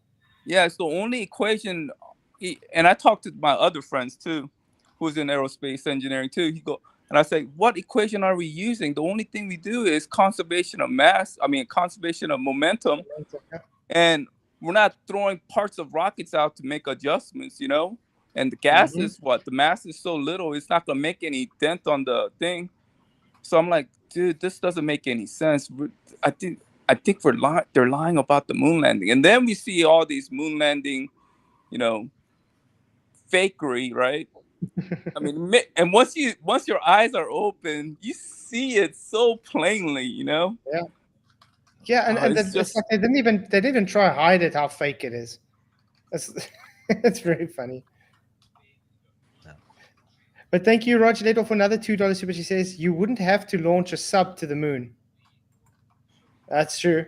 Yeah, it's the only equation. And I talked to my other friends too, who's in aerospace engineering too. And I say, what equation are we using? The only thing we do is conservation of mass. I mean, conservation of momentum. And we're not throwing parts of rockets out to make adjustments, you know? And the gas is what? The mass is so little, it's not going to make any dent on the thing. So I'm like, dude, this doesn't make any sense. I think they're lying about the moon landing. And then we see all these moon landing, you know, fakery, right? I mean, and once your eyes are open, you see it so plainly, you know? Yeah, and it's it's like they didn't even try to hide it how fake it is. It's very funny. But thank you, Roger Little, for another $2 super. She says you wouldn't have to launch a sub to the moon. That's true.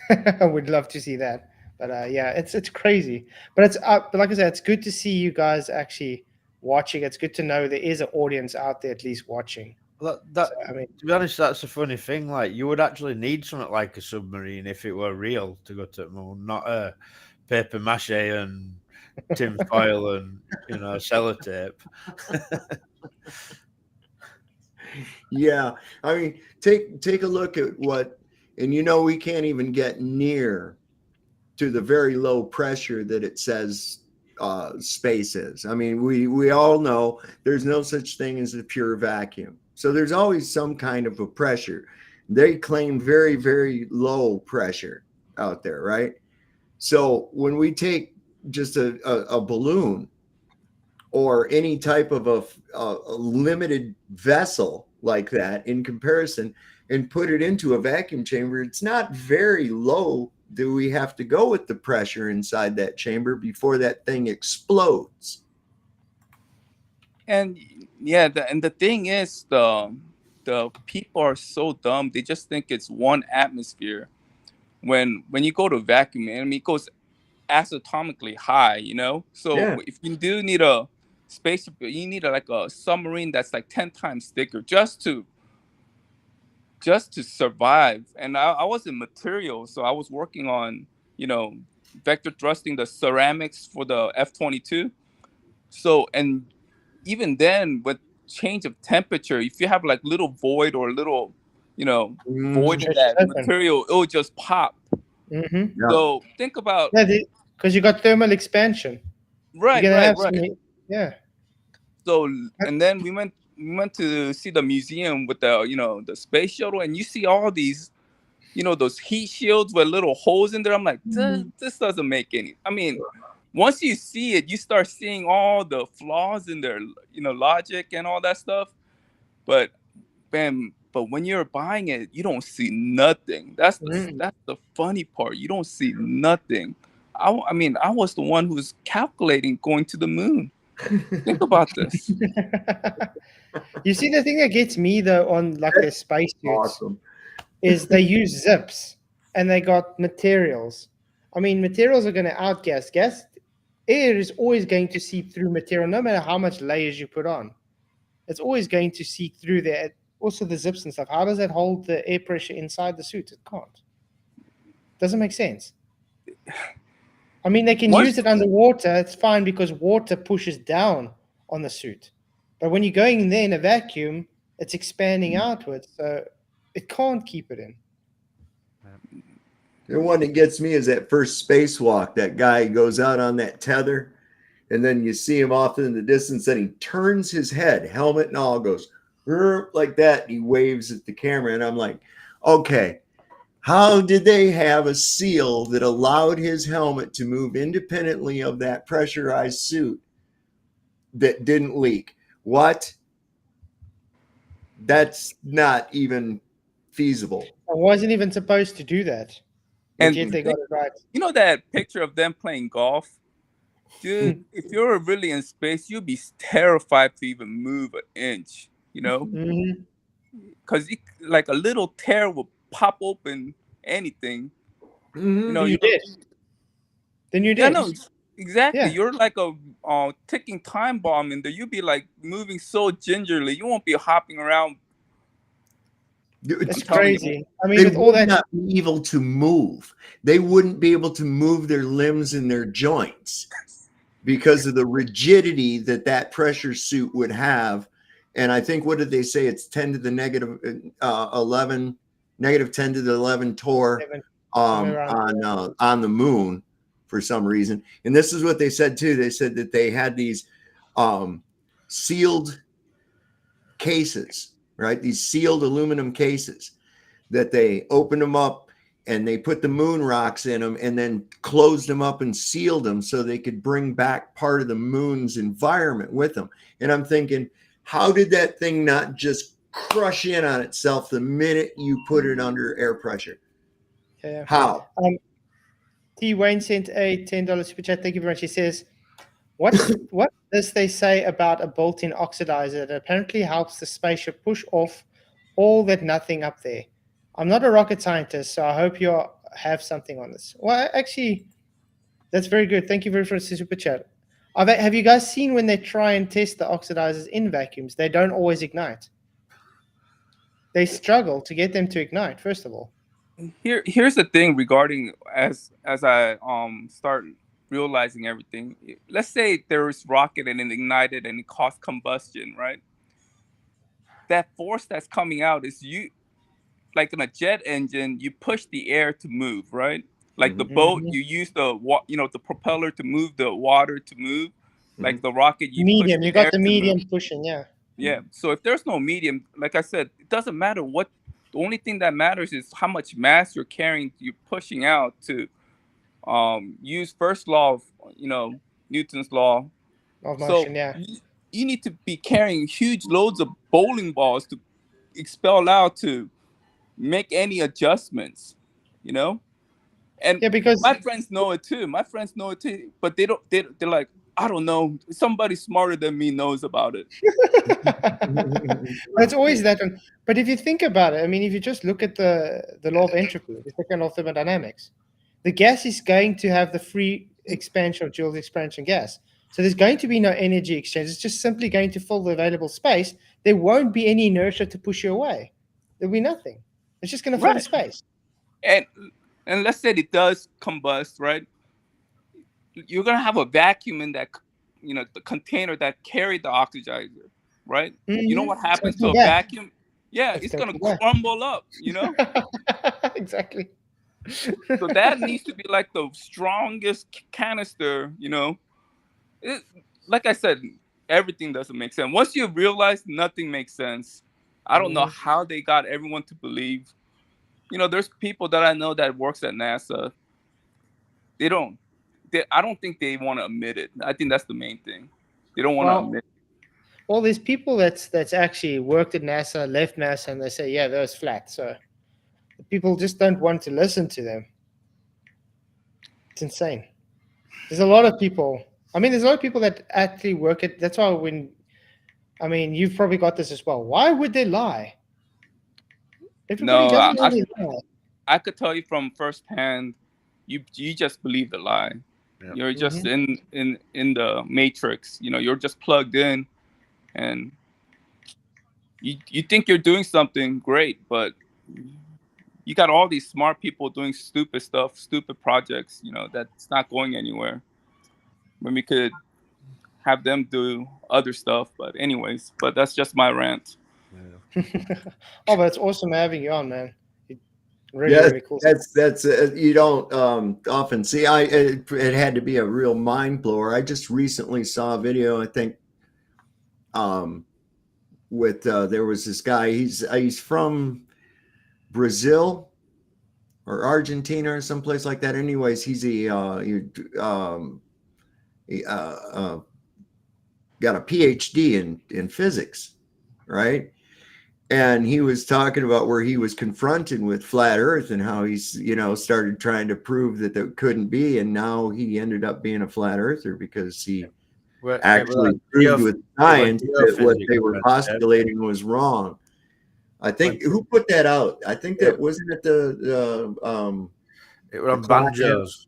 I would love to see that. But yeah, it's crazy. But it's but like I said, it's good to see you guys actually watching. It's good to know there is an audience out there at least watching. So, I mean, to be honest, that's a funny thing. Like, you would actually need something like a submarine if it were real to go to the moon, not a paper mache and tin foil and sellotape. Yeah, I mean, take a look at what, and we can't even get near to the very low pressure that it says space is. I mean, we all know there's no such thing as a pure vacuum. So there's always some kind of a pressure. They claim very, very low pressure out there, right? So when we take just a balloon or any type of a limited vessel like that in comparison and put it into a vacuum chamber, it's not very low. Do we have to go with the pressure inside that chamber before that thing explodes? And yeah, the thing is, the people are so dumb. They just think it's one atmosphere. When you go to vacuum, I mean, it goes atomically high, you know. So if you do need a spaceship, you need like a submarine that's like 10 times thicker just to survive. And I was in materials, so I was working on vector thrusting the ceramics for the F-22. So, and even then, with change of temperature, if you have like little void or little void in that material, it will just pop. So think about because you got thermal expansion, right. Yeah. So, and then we went to see the museum with the the space shuttle, and you see all these those heat shields with little holes in there. I'm like, this doesn't make any. I mean, once you see it, you start seeing all the flaws in their logic and all that stuff. But when you're buying it, you don't see nothing. That's the funny part. You don't see nothing. I mean, I was the one who was calculating going to the moon. Think about this. You see, the thing that gets me though on like their spacesuits is they use zips and they got materials. I mean, materials are going to outgas. Air is always going to seep through material, no matter how much layers you put on. It's always going to seep through there. Also, the zips and stuff. How does that hold the air pressure inside the suit? It can't. Doesn't make sense. I mean, they can use it underwater. It's fine because water pushes down on the suit. But when you're going in there in a vacuum, it's expanding outwards. So it can't keep it in. The one that gets me is that first spacewalk. That guy goes out on that tether, and then you see him off in the distance, and he turns his head, helmet and all, goes like that. And he waves at the camera, and I'm like, okay, how did they have a seal that allowed his helmet to move independently of that pressurized suit that didn't leak? What? That's not even feasible. I wasn't even supposed to do that. And yet they got it right. You know that picture of them playing golf? Dude, if you're really in space, you'd be terrified to even move an inch, because like a little tear will pop open anything. You did. Then you did. Yeah, no, exactly. Yeah. You're like a ticking time bomb in there. You'd be like moving so gingerly. You won't be hopping around. It's crazy. I mean, they with all would that, not be able to move. They wouldn't be able to move their limbs and their joints because of the rigidity that pressure suit would have And I think, what did they say? It's 10 to the negative 11, negative 10 to the 11 torr on the moon for some reason. And this is what they said too. They said that they had these sealed cases, right? These sealed aluminum cases that they opened them up and they put the moon rocks in them and then closed them up and sealed them so they could bring back part of the moon's environment with them. And I'm thinking, how did that thing not just crush in on itself the minute you put it under air pressure? Yeah. How? T. Wayne sent a $10 super chat. Thank you very much. He says, what does they say about a built-in oxidizer that apparently helps the spaceship push off all that nothing up there? I'm not a rocket scientist, so I hope you have something on this. Well, actually, that's very good. Thank you very much for the super chat. Have you guys seen when they try and test the oxidizers in vacuums? They don't always ignite. They struggle to get them to ignite, first of all. Here's the thing regarding as I start realizing everything. Let's say there is rocket and it ignited and it caused combustion, right? That force that's coming out is like in a jet engine, you push the air to move, right? Like the boat, you use the propeller to move the water to move. Like the rocket, you push the you got air the to medium move. pushing, yeah. Yeah. So if there's no medium, like I said, it doesn't matter what. The only thing that matters is how much mass you're carrying, you're pushing out to use first law of Newton's law of motion. So you need to be carrying huge loads of bowling balls to expel out to make any adjustments, And because my friends know it too. But they're like, I don't know. Somebody smarter than me knows about it. It's always that one. But if you think about it, I mean, if you just look at the law of entropy, the second law of thermodynamics, the gas is going to have the free expansion of Joule's expansion gas. So there's going to be no energy exchange. It's just simply going to fill the available space. There won't be any inertia to push you away. There'll be nothing. It's just going to fill the space. And let's say it does combust, right? You're going to have a vacuum in that, the container that carried the oxidizer, right? You know what happens to a vacuum? Yeah, it's going to crumble up, Exactly. So that needs to be like the strongest canister, like I said, everything doesn't make sense. Once you realize nothing makes sense, I don't know how they got everyone to believe. There's people that I know that works at NASA. I don't think they want to admit it. I think that's the main thing. They don't want to admit it. Well, there's people that's actually worked at NASA, left NASA, and they say, yeah, that was flat. So people just don't want to listen to them. It's insane. There's a lot of people. I mean, there's a lot of people that actually work at. That's why you've probably got this as well. Why would they lie? I could tell you from firsthand. You just believe the lie. Yep. You're just in the matrix. You're just plugged in, and you think you're doing something great, but you got all these smart people doing stupid stuff, stupid projects, that's not going anywhere. When we could have them do other stuff. But anyways, that's just my rant. Yeah. But it's awesome having you on, man. Really cool. That's you don't often see. It had to be a real mind blower. I just recently saw a video, I think, with there was this guy. He's from Brazil or Argentina or someplace like that. Anyways, he's got a PhD in physics, right? And he was talking about where he was confronted with flat Earth and how he's, started trying to prove that there couldn't be. And now he ended up being a flat earther because he actually proved with science that what they were postulating was wrong. I think who put that out? I think that wasn't it it was on Banjos.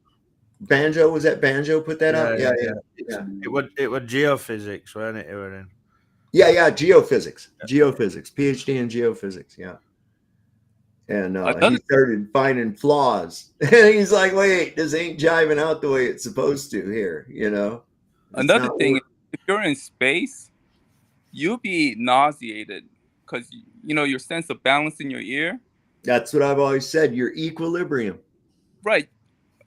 Banjo, was that Banjo put that out? Yeah. It was geophysics, wasn't it? Yeah, geophysics, PhD in geophysics, yeah. And he started finding flaws. And he's like, wait, this ain't jiving out the way it's supposed to here, Another thing, if you're in space, you'll be nauseated because your sense of balance in your ear. That's what I've always said. Your equilibrium. Right.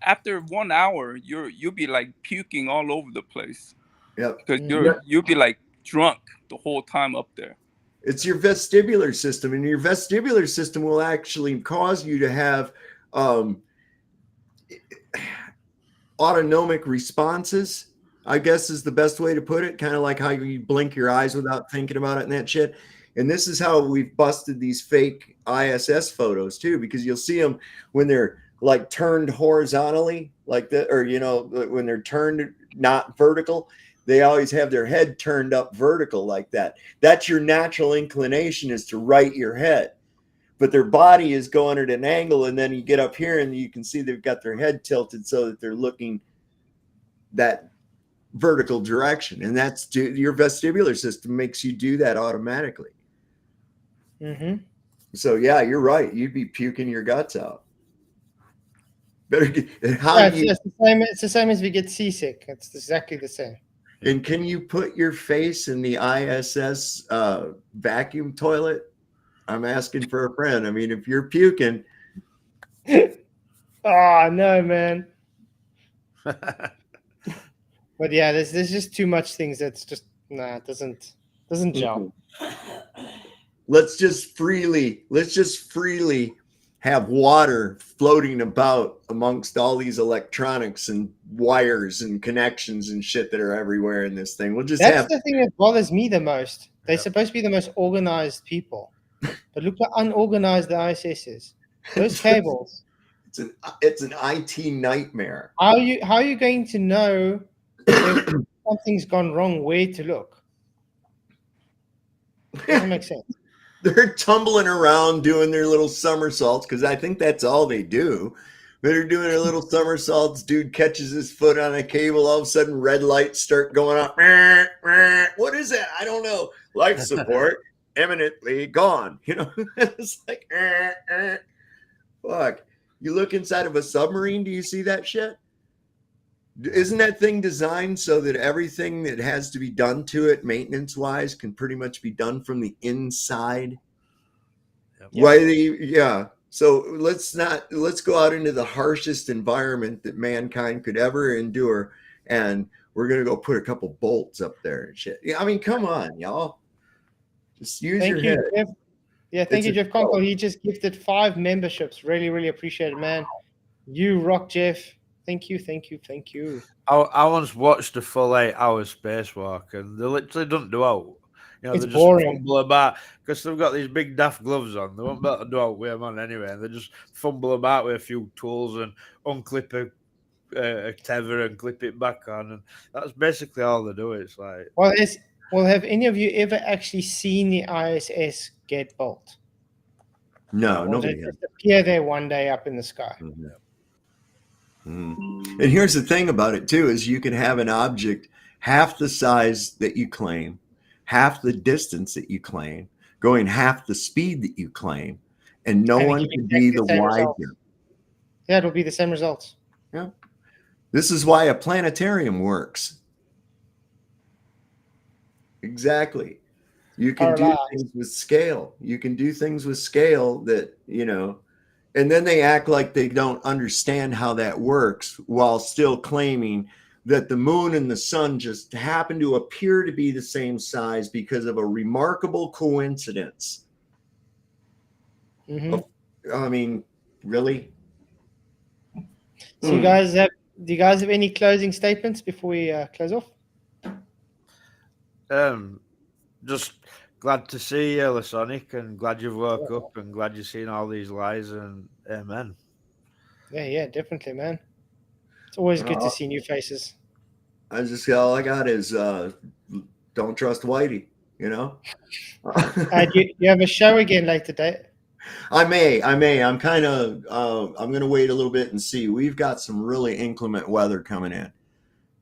After 1 hour, you'll be like puking all over the place. Yep. Because you'll be like drunk the whole time up there. It's your vestibular system, and your vestibular system will actually cause you to have autonomic responses, I guess is the best way to put it. Kind of like how you blink your eyes without thinking about it and that shit. And this is how we've busted these fake ISS photos too, because you'll see them when they're like turned horizontally like that, or when they're turned not vertical. They always have their head turned up vertical like that. That's your natural inclination, is to right your head. But their body is going at an angle, and then you get up here and you can see they've got their head tilted so that they're looking that vertical direction. And that's your vestibular system makes you do that automatically. Mm-hmm. So, yeah, you're right. You'd be puking your guts out. Better get, it's the same as we get seasick. It's exactly the same. And can you put your face in the ISS vacuum toilet? I'm asking for a friend. I mean, if you're puking. Oh, no, man. But yeah, there's just too much things that's just, it doesn't gel. Let's just freely have water floating about amongst all these electronics and wires and connections and shit that are everywhere in this thing. That's the thing that bothers me the most. They're supposed to be the most organized people, but look how unorganized the ISS is. Those cables. It's an IT nightmare. How are you going to know if something's gone wrong? Where to look? Doesn't make sense. They're tumbling around doing their little somersaults, because I think that's all they do. They're doing their little somersaults. Dude catches his foot on a cable. All of a sudden, red lights start going off. What is that? I don't know. Life support eminently gone. It's like, fuck. You look inside of a submarine. Do you see that shit? Isn't that thing designed so that everything that has to be done to it maintenance wise can pretty much be done from the inside? Yep. So let's go out into the harshest environment that mankind could ever endure, and we're gonna go put a couple bolts up there and shit. I mean, come on, y'all. Just use your head. Jeff. Yeah, thank you, Jeff Conkle. He just gifted 5 memberships. Really, really appreciate it, man. You rock, Jeff. Thank you. I once watched a full 8-hour spacewalk, and they literally don't do out. It's they boring. just fumble about because they've got these big daft gloves on. They won't be able to do out with them on anyway. And they just fumble about with a few tools and unclip a tether and clip it back on, and that's basically all they do. It's like, well, have any of you ever actually seen the ISS get built? No, nobody has. Just appear there one day up in the sky. Mm-hmm. And here's the thing about it too, is you can have an object half the size that you claim, half the distance that you claim, going half the speed that you claim, and no one can be the wiser. Yeah, it'll be the same results. Yeah. This is why a planetarium works. Exactly. You can do things with scale. You can do things with scale that, and then they act like they don't understand how that works while still claiming that the moon and the sun just happen to appear to be the same size because of a remarkable coincidence. Mm-hmm. I mean, really? So do you guys have any closing statements before we close off? Just glad to see you, Sonic, and glad you've woke up, and glad you've seen all these lies, and amen. Yeah, definitely, man. It's always good to see new faces. All I got is don't trust Whitey, Do you have a show again later today? I may. I'm kind of I'm going to wait a little bit and see. We've got some really inclement weather coming in,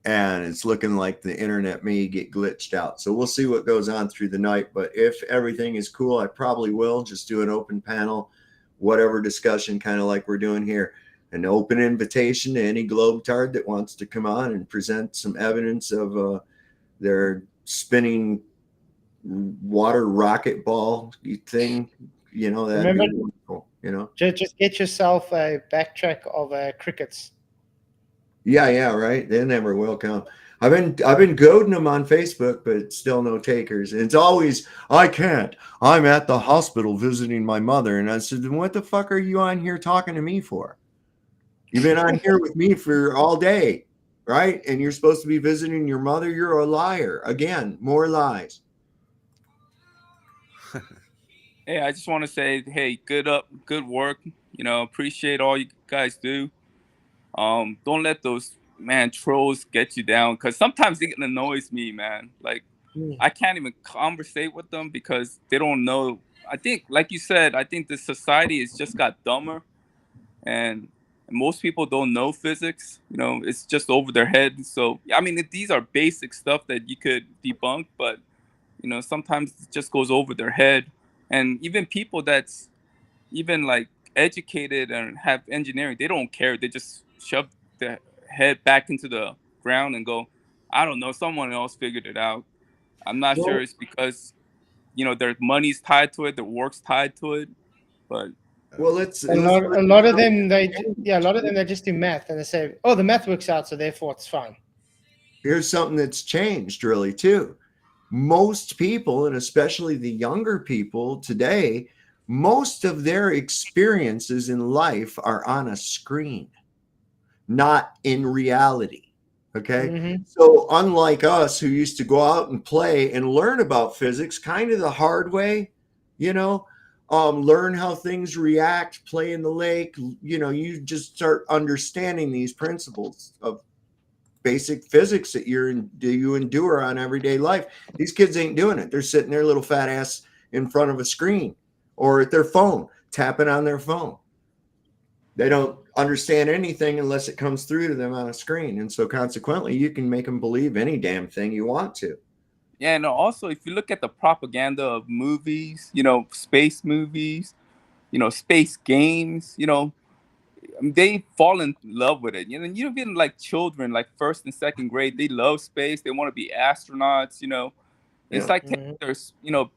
and it's looking like the internet may get glitched out. So we'll see what goes on through the night. But if everything is cool, I probably will just do an open panel, whatever discussion, kind of like we're doing here. An open invitation to any globetard that wants to come on and present some evidence of their spinning water rocket ball thing, you know, that'd be wonderful, you know. Just get yourself a backtrack of crickets. Yeah, right. They never will come. I've been goading them on Facebook, but still no takers. It's always, I can't. I'm at the hospital visiting my mother. And I said, then what the fuck are you on here talking to me for? You've been on here with me for all day, right? And you're supposed to be visiting your mother. You're a liar. Again, more lies. Hey, I just want to say, hey, good work. You know, appreciate all you guys do. Don't let those trolls get you down, because sometimes it annoys me, man. Like, I can't even conversate with them because they don't know. I think, like you said, I think the society has just got dumber, and most people don't know physics. You know, it's just over their head. So, I mean, these are basic stuff that you could debunk, but you know, sometimes it just goes over their head. And even people that's even like educated and have engineering, they don't care. They just shove their head back into the ground and go, I don't know, someone else figured it out. I'm not sure it's because, you know, their money's tied to it, their work's tied to it. But well, a lot of them they just do math and they say, oh, the math works out, so therefore it's fine. Here's something that's changed really too. Most people, and especially the younger people today, most of their experiences in life are on a screen, not in reality. Okay. So unlike us who used to go out and play and learn about physics kind of the hard way, you know, learn how things react, play in the lake, you know, you just start understanding these principles of basic physics that you endure on everyday life. These kids ain't doing it. They're sitting their little fat ass in front of a screen or at their phone, tapping on their phone. They don't understand anything unless it comes through to them on a screen. And so consequently, you can make them believe any damn thing you want to. yeah, and also if you look at the propaganda of movies, you know, space movies, you know, space games, you know, they fall in love with it. You know, even like children, like first and second grade, they love space. They want to be astronauts. You know, it's like taking their, you know,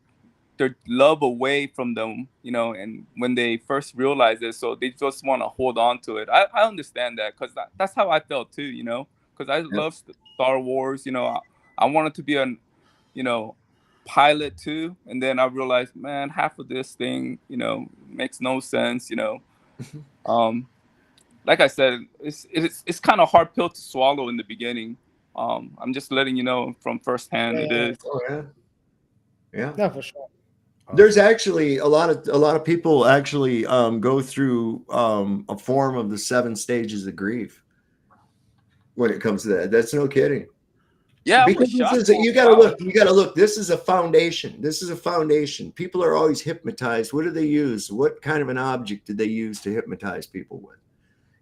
their love away from them. You know, and when they first realize it, so they just want to hold on to it. I understand that because that's how I felt too. You know, because I love Star Wars. You know, I wanted to be an, you know, pilot too, and then I realized, man, half of this thing, you know, makes no sense. You know, like I said, it's kind of hard pill to swallow in the beginning. I'm just letting you know from firsthand it is. Oh yeah. No, for sure. There's actually a lot of people actually go through a form of the 7 stages of grief when it comes to that. That's no kidding. Yeah, because you gotta look. This is a foundation. People are always hypnotized. What do they use? What kind of an object did they use to hypnotize people with?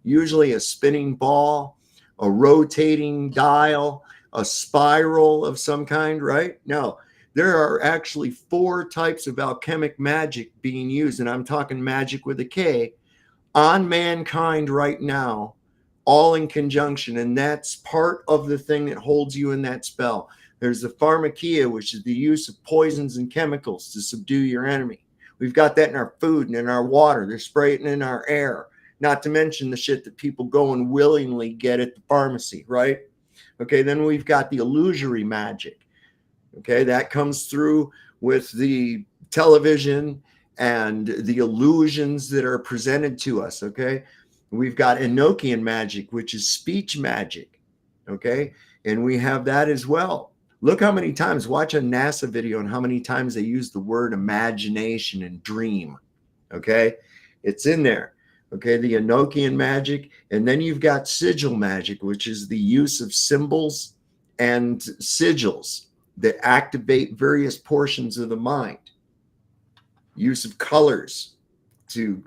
Usually a spinning ball, a rotating dial, a spiral of some kind, right? No, there are actually 4 types of alchemic magic being used, and I'm talking magic with a K, on mankind right now, all in conjunction, and that's part of the thing that holds you in that spell. There's the pharmakia, which is the use of poisons and chemicals to subdue your enemy. We've got that in our food and in our water. They're spraying it in our air, not to mention the shit that people go and willingly get at the pharmacy, right? Okay, then we've got the illusory magic. Okay, that comes through with the television and the illusions that are presented to us. Okay, we've got Enochian magic, which is speech magic. Okay, and we have that as well. Look how many times, watch a NASA video and how many times they use the word imagination and dream. Okay, it's in there. Okay, the Enochian magic. And then you've got sigil magic, which is the use of symbols and sigils that activate various portions of the mind. Use of colors to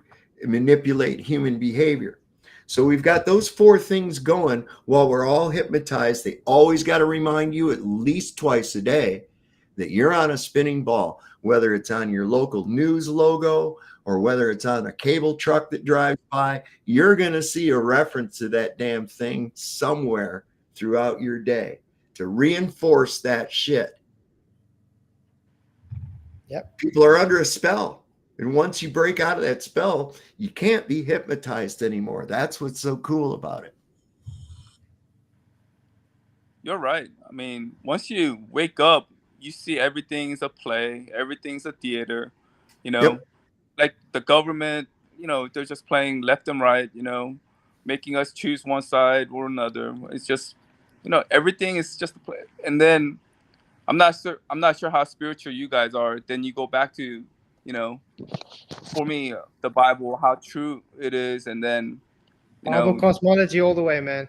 manipulate human behavior. So we've got those 4 things going while we're all hypnotized. They always got to remind you at least twice a day that you're on a spinning ball, whether it's on your local news logo or whether it's on a cable truck that drives by. You're going to see a reference to that damn thing somewhere throughout your day to reinforce that shit. Yep. People are under a spell. And once you break out of that spell, you can't be hypnotized anymore. That's what's so cool about it. You're right. I mean, once you wake up, you see everything's a play, everything's a theater, you know, Yep. like the government, they're just playing left and right, making us choose one side or another. It's just, everything is just a play. And then I'm not sure how spiritual you guys are. Then you go back to, for me, the Bible, how true it is, and then, Bible cosmology all the way, man.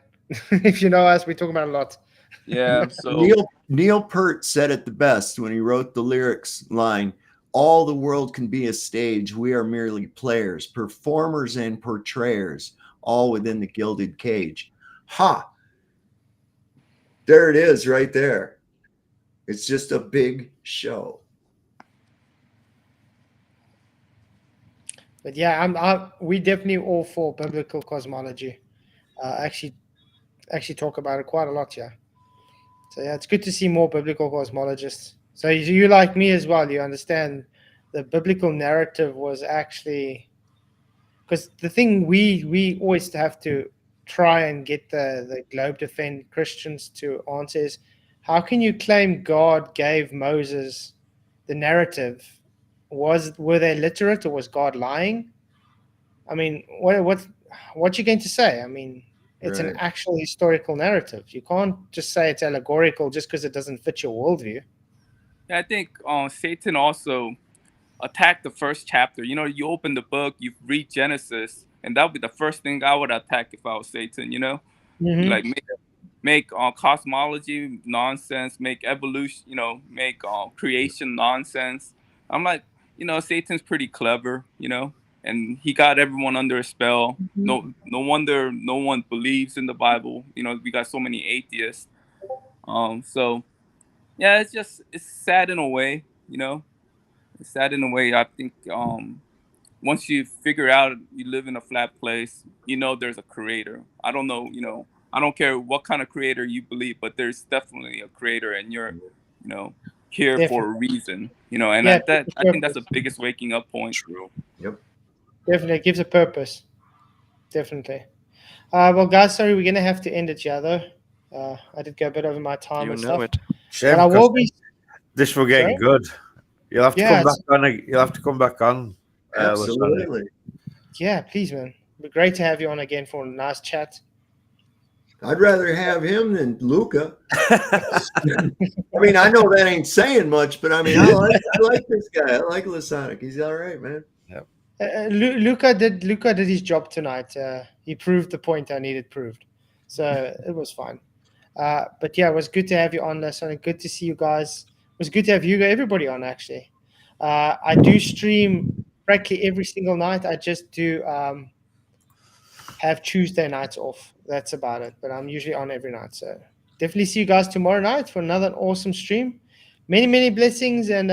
If you know us, we talk about it a lot. Yeah. So Neil Peart said it the best when he wrote the lyrics line, all the world can be a stage. We are merely players, performers and portrayers, all within the gilded cage. Ha! There it is right there. It's just a big show. But yeah, we definitely all for biblical cosmology. Actually talk about it quite a lot, yeah. So yeah, it's good to see more biblical cosmologists. So you like me as well. You understand the biblical narrative was actually, because the thing we always have to try and get the globe defend Christians to answer is, how can you claim God gave Moses the narrative? Were they literate, or was God lying? I mean, what you going to say? I mean, it's an actual historical narrative. You can't just say it's allegorical just because it doesn't fit your worldview. Yeah, I think Satan also attacked the first chapter. You open the book, you read Genesis, and that would be the first thing I would attack if I was Satan. Mm-hmm. Like make cosmology nonsense, make evolution, make creation nonsense. I'm like, Satan's pretty clever, and he got everyone under a spell. No wonder no one believes in the Bible. We got so many atheists. So yeah, it's sad in a way. It's sad in a way. I think once you figure out you live in a flat place, there's a creator. I don't know, I don't care what kind of creator you believe, but there's definitely a creator, and you're, here Definitely. for a reason, and Yeah, I think that's the biggest waking up point. True. Yep. Definitely, it gives a purpose. Definitely. Well, guys, sorry, we're gonna have to end it here, though. I did go a bit over my time and stuff. Shame, But I will be. this will get Sorry? good. You'll have to come back on. You'll have to come back on. Absolutely. Yeah, please, man. It'd be great to have you on again for a nice chat. I'd rather have him than Luca. I mean, I know that ain't saying much, but I mean, I like this guy. I like Lasonic. He's all right, man. Yep. Luca did his job tonight. He proved the point I needed proved, so it was fine. But yeah, it was good to have you on, Lasonic. Good to see you guys. It was good to have everybody on, actually. I do stream practically every single night. I just do have Tuesday nights off. That's about it. But I'm usually on every night. So definitely see you guys tomorrow night for another awesome stream. Many, many blessings, and